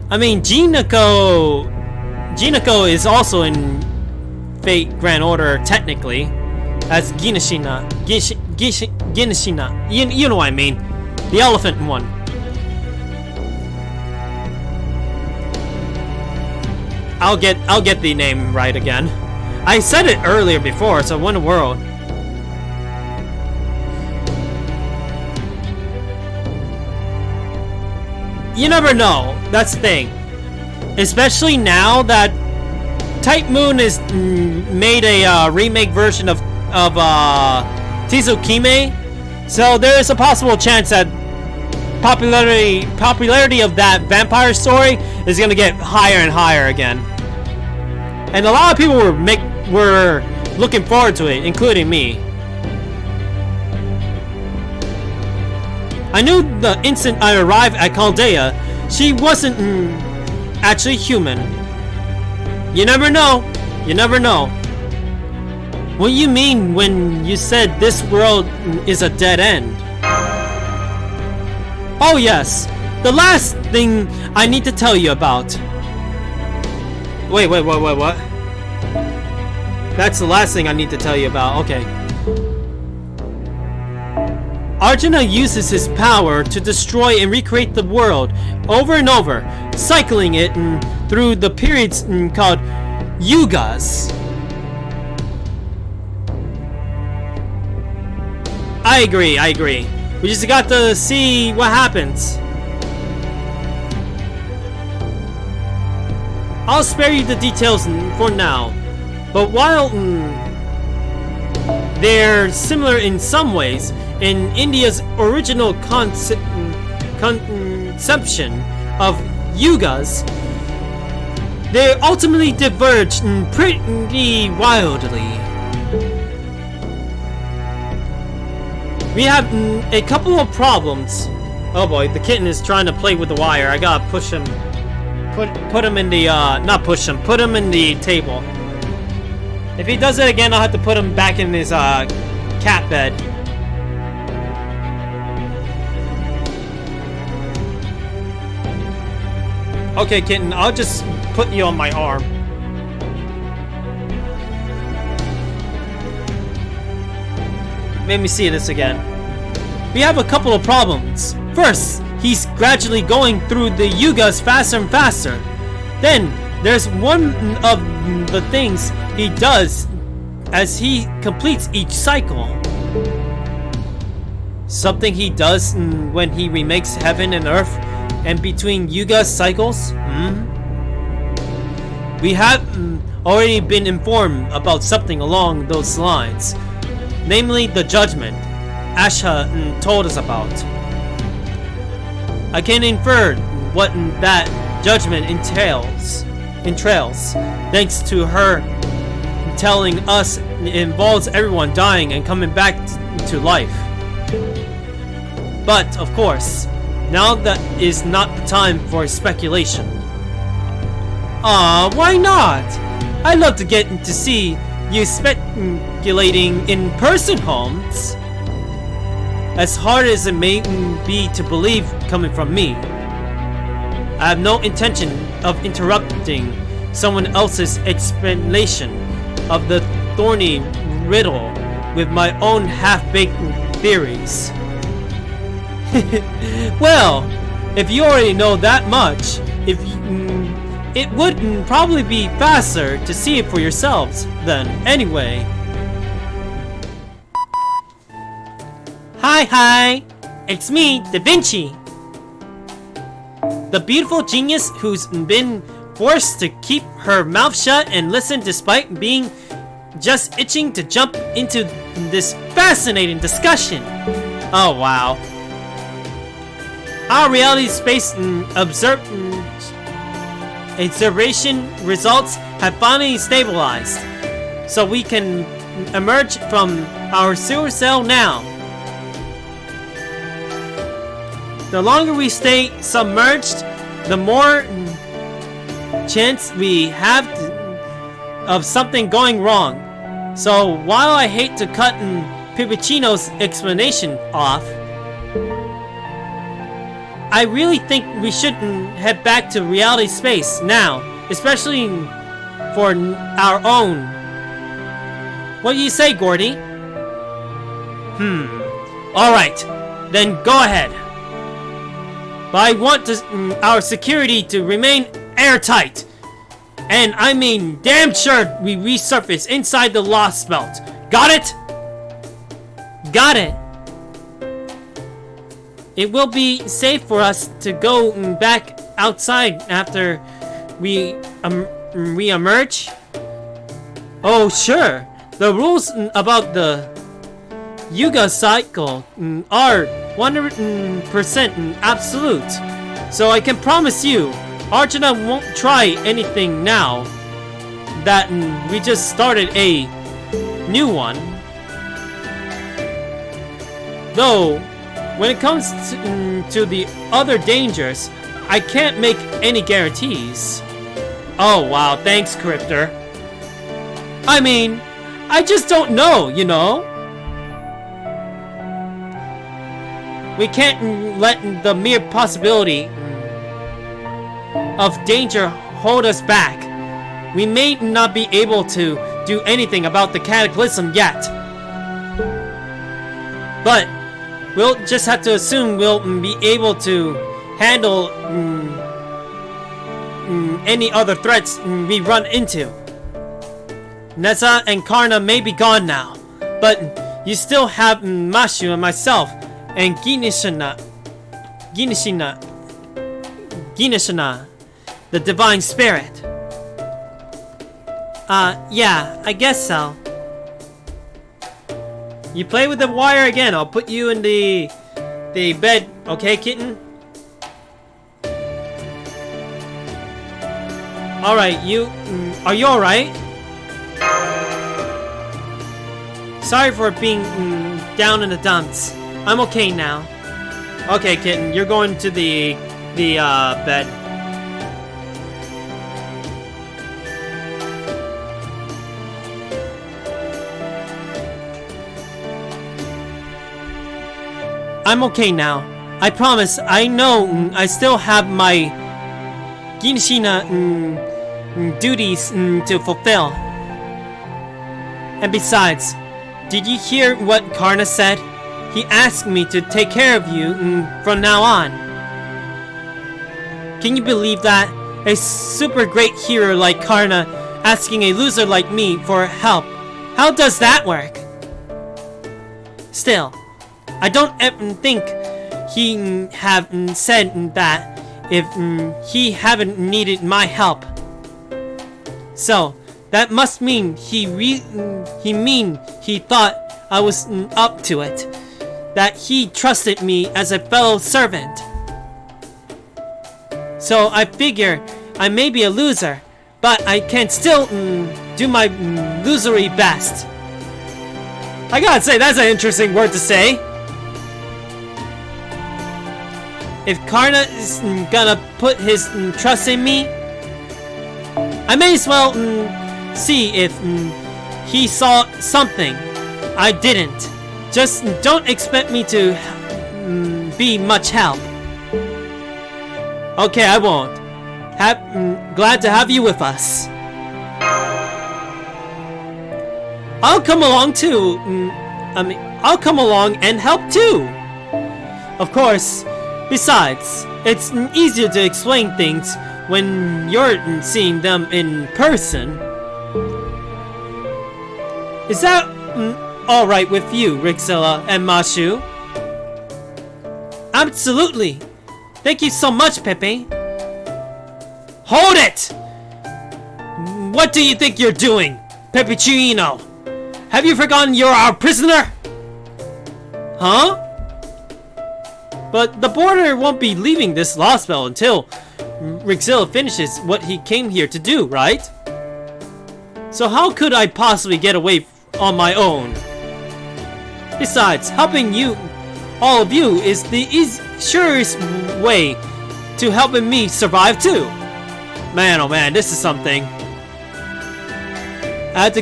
I mean, Jinako is also in Fate Grand Order technically, as Ginashina. Ginashina. You know what I mean? The elephant one. I'll get the name right again. I said it earlier before, so what in the world? You never know. That's the thing. Especially now that Type Moon is made a remake version of Tizukime, so there is a possible chance that popularity of that vampire story is gonna get higher and higher again. And a lot of people were looking forward to it, including me. I knew the instant I arrived at Chaldea, she wasn't actually human. You never know. You never know. What do you mean when you said this world is a dead end? Oh yes, the last thing I need to tell you about. Wait, what? That's the last thing I need to tell you about, okay. Arjuna uses his power to destroy and recreate the world over and over, cycling it through the periods called Yugas. I agree. We just got to see what happens. I'll spare you the details for now, but while they're similar in some ways, in India's original conception of yugas, they ultimately diverged pretty wildly. We have a couple of problems. Oh boy, the kitten is trying to play with the wire. I gotta push him. Put him in the, not push him, put him in the table. If he does it again, I'll have to put him back in his, cat bed. Okay, kitten, I'll just put you on my arm. Let me see this again. We have a couple of problems. First, he's gradually going through the yugas faster and faster. Then, there's one of the things he does as he completes each cycle. Something he does when he remakes heaven and earth and between yuga cycles? We have already been informed about something along those lines. Namely, the judgment Asha told us about. I can infer what that judgment entails, thanks to her telling us it involves everyone dying and coming back to life. But, of course, now that is not the time for speculation. Why not? I'd love to get to see you speculating in person, Holmes. As hard as it may be to believe coming from me, I have no intention of interrupting someone else's explanation of the thorny riddle with my own half-baked theories. Well, if you already know that much, it would probably be faster to see it for yourselves then, anyway. Hi, it's me, Da Vinci. The beautiful genius who's been forced to keep her mouth shut and listen despite being just itching to jump into this fascinating discussion. Oh wow. Our reality space observation results have finally stabilized, so we can emerge from our sewer cell now. The longer we stay submerged, the more chance we have of something going wrong. So while I hate to cut Pipicino's explanation off, I really think we should head back to reality space now, especially for our own. What do you say, Gordy? Alright, then go ahead. But I want our security to remain airtight. And I mean damn sure we resurface inside the Lostbelt. Got it? Got it. It will be safe for us to go back outside after we emerge. Oh sure. The rules about the Yuga cycle are 100% absolute. So I can promise you, Arjuna won't try anything now that we just started a new one. Though, when it comes to the other dangers, I can't make any guarantees. Oh wow, thanks, Cryptor. I mean, I just don't know, you know? We can't let the mere possibility of danger hold us back. We may not be able to do anything about the cataclysm yet. But we'll just have to assume we'll be able to handle any other threats we run into. Nessa and Karna may be gone now, but you still have Mashu and myself and Ginishina, the divine spirit. Yeah, I guess so. You play with the wire again, I'll put you in the bed, okay, kitten? Alright, are you alright? Sorry for being down in the dumps. I'm okay now. Okay, kitten, you're going to the bed. I'm okay now. I promise. I know I still have my Ginshina duties to fulfill. And besides, did you hear what Karna said? He asked me to take care of you from now on. Can you believe that? A super great hero like Karna asking a loser like me for help. How does that work? Still, I don't think he have said that if he haven't needed my help. So, that must mean he thought I was up to it. That he trusted me as a fellow servant. So I figure I may be a loser, but I can still do my losery best. I gotta say, that's an interesting word to say. If Karna is gonna put his trust in me, I may as well see if he saw something I didn't. Just don't expect me to be much help. Okay, I won't. Glad to have you with us. I'll come along too. I'll come along and help too. Of course. Besides, it's easier to explain things when you're seeing them in person. Is that alright with you, Rixilla and Mashu? Absolutely. Thank you so much, Pepe. Hold it! What do you think you're doing, Peppuccino? Have you forgotten you're our prisoner? Huh? But the border won't be leaving this Lostbelt until Rixilla finishes what he came here to do, right? So how could I possibly get away on my own? Besides, helping you, all of you, is the surest way to helping me survive too. Man, oh man, this is something. I have to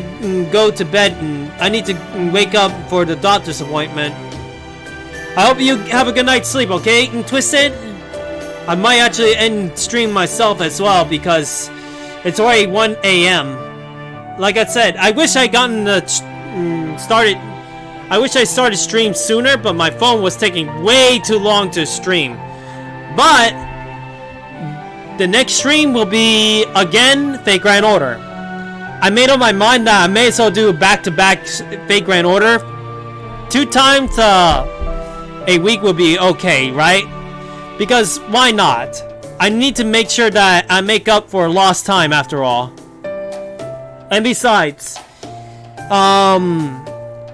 go to bed and I need to wake up for the doctor's appointment. I hope you have a good night's sleep, okay? And Twisted? I might actually end stream myself as well because it's already 1 AM. Like I said, I wish I gotten the I wish I started stream sooner, but my phone was taking way too long to stream. But the next stream will be again Fate Grand Order. I made up my mind that I may as well do back-to-back Fate Grand Order. 2 times a week would be okay, right? Because why not? I need to make sure that I make up for lost time after all. And besides,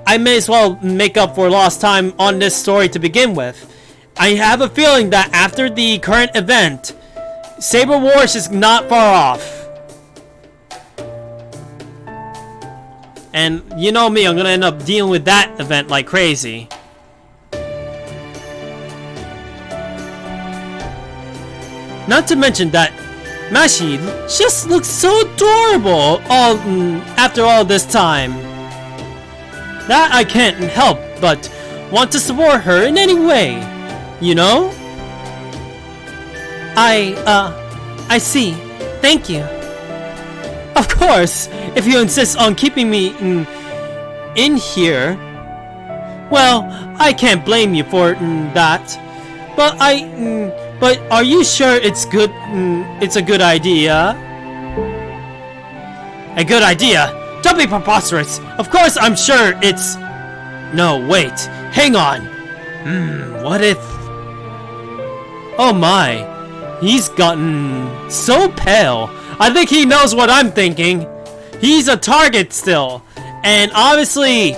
I may as well make up for lost time on this story to begin with. I have a feeling that after the current event, Saber Wars is not far off. And you know me, I'm gonna end up dealing with that event like crazy. Not to mention that Mashi just looks so adorable after all this time. That I can't help but want to support her in any way, you know? I see. Thank you. Of course, if you insist on keeping me in here, well, I can't blame you for that. But are you sure it's good? It's a good idea. A good idea? Don't be preposterous. Of course, I'm sure it's. No, wait. Hang on. What if? Oh my, he's gotten so pale. I think he knows what I'm thinking. He's a target still, and obviously,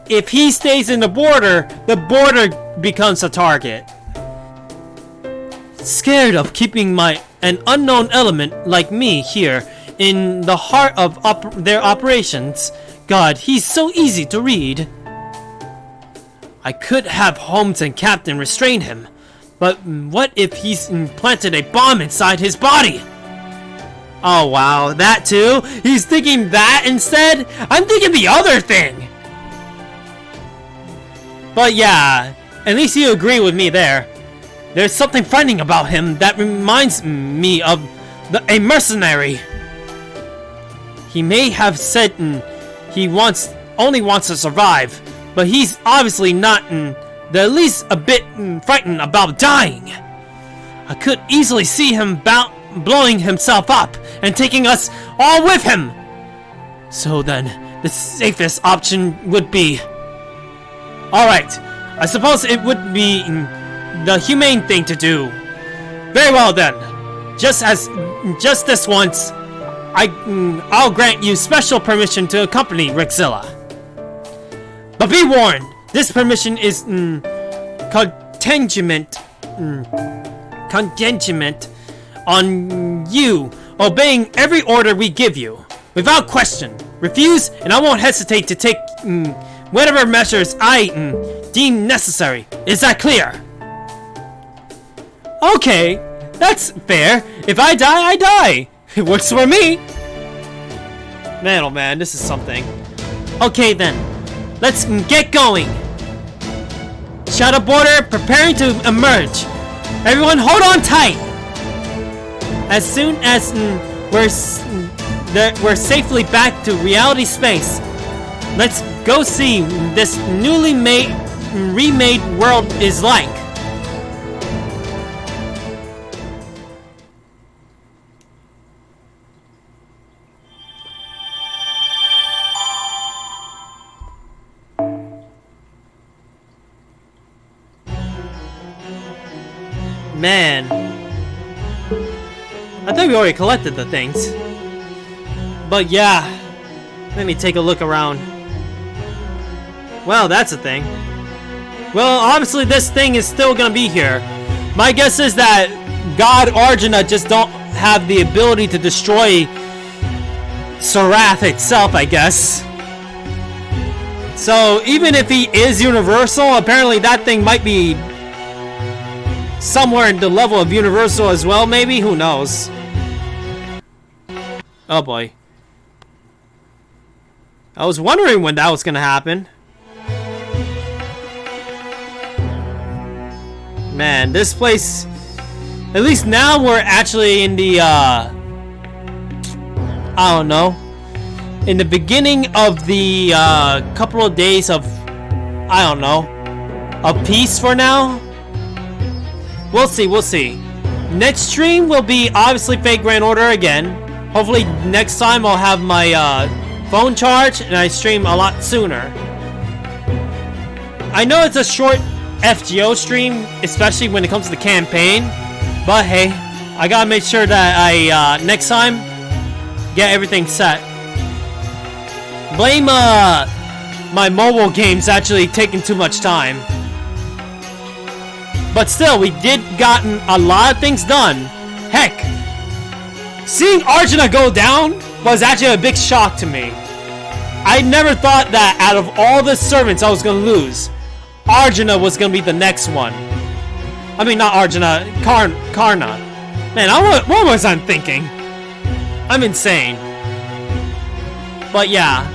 if he stays in the border becomes a target. Scared of keeping an unknown element like me here in the heart of their operations. God, he's so easy to read. I could have Holmes and Captain restrain him, but what if he's implanted a bomb inside his body? Oh wow, that too? He's thinking that instead? I'm thinking the other thing! But yeah, At least you agree with me there. There's something frightening about him that reminds me of a mercenary. He may have said he only wants to survive, but he's obviously not the least a bit frightened about dying. I could easily see him blowing himself up and taking us all with him. So then, the safest option would be... Alright, I suppose it would be the humane thing to do. Very well then. Just this once, I'll grant you special permission to accompany Rexilla. But be warned, this permission is contingent on you obeying every order we give you, without question. Refuse, and I won't hesitate to take whatever measures I deem necessary. Is that clear? Okay, that's fair. If I die, I die. It works for me. Man, oh man, this is something. Okay then, let's get going. Shadow Border preparing to emerge. Everyone hold on tight. As soon as we're safely back to reality space, let's go see this newly remade world is like. Man, I thought we already collected the things. But yeah, let me take a look around. Well, that's a thing. Well, obviously this thing is still gonna be here. My guess is that God Arjuna just don't have the ability to destroy Sarath itself, I guess. So even if he is universal, apparently that thing might be somewhere in the level of universal as well, maybe? Who knows? Oh boy. I was wondering when that was gonna happen. Man, this place... At least now we're actually in the, I don't know. In the beginning of the, couple of days of... I don't know. Of peace for now? We'll see, we'll see. Next stream will be obviously Fate Grand Order again. Hopefully next time I'll have my phone charged and I stream a lot sooner. I know it's a short FGO stream, especially when it comes to the campaign. But hey, I gotta make sure that I next time get everything set. Blame my mobile games actually taking too much time. But still, we did gotten a lot of things done. Heck, seeing Arjuna go down was actually a big shock to me. I never thought that out of all the servants I was gonna lose, Arjuna was gonna be the next one. I mean, not Arjuna, Karna. Man, what was I thinking? I'm insane. But yeah,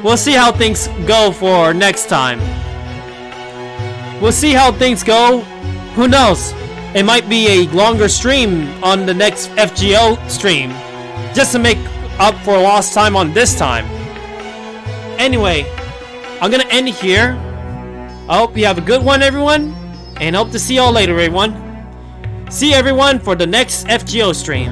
we'll see how things go for next time. We'll see how things go. Who knows? It might be a longer stream on the next FGO stream, just to make up for lost time on this time. Anyway, I'm gonna end here. I hope you have a good one, everyone, and hope to see y'all later, everyone. See everyone for the next FGO stream.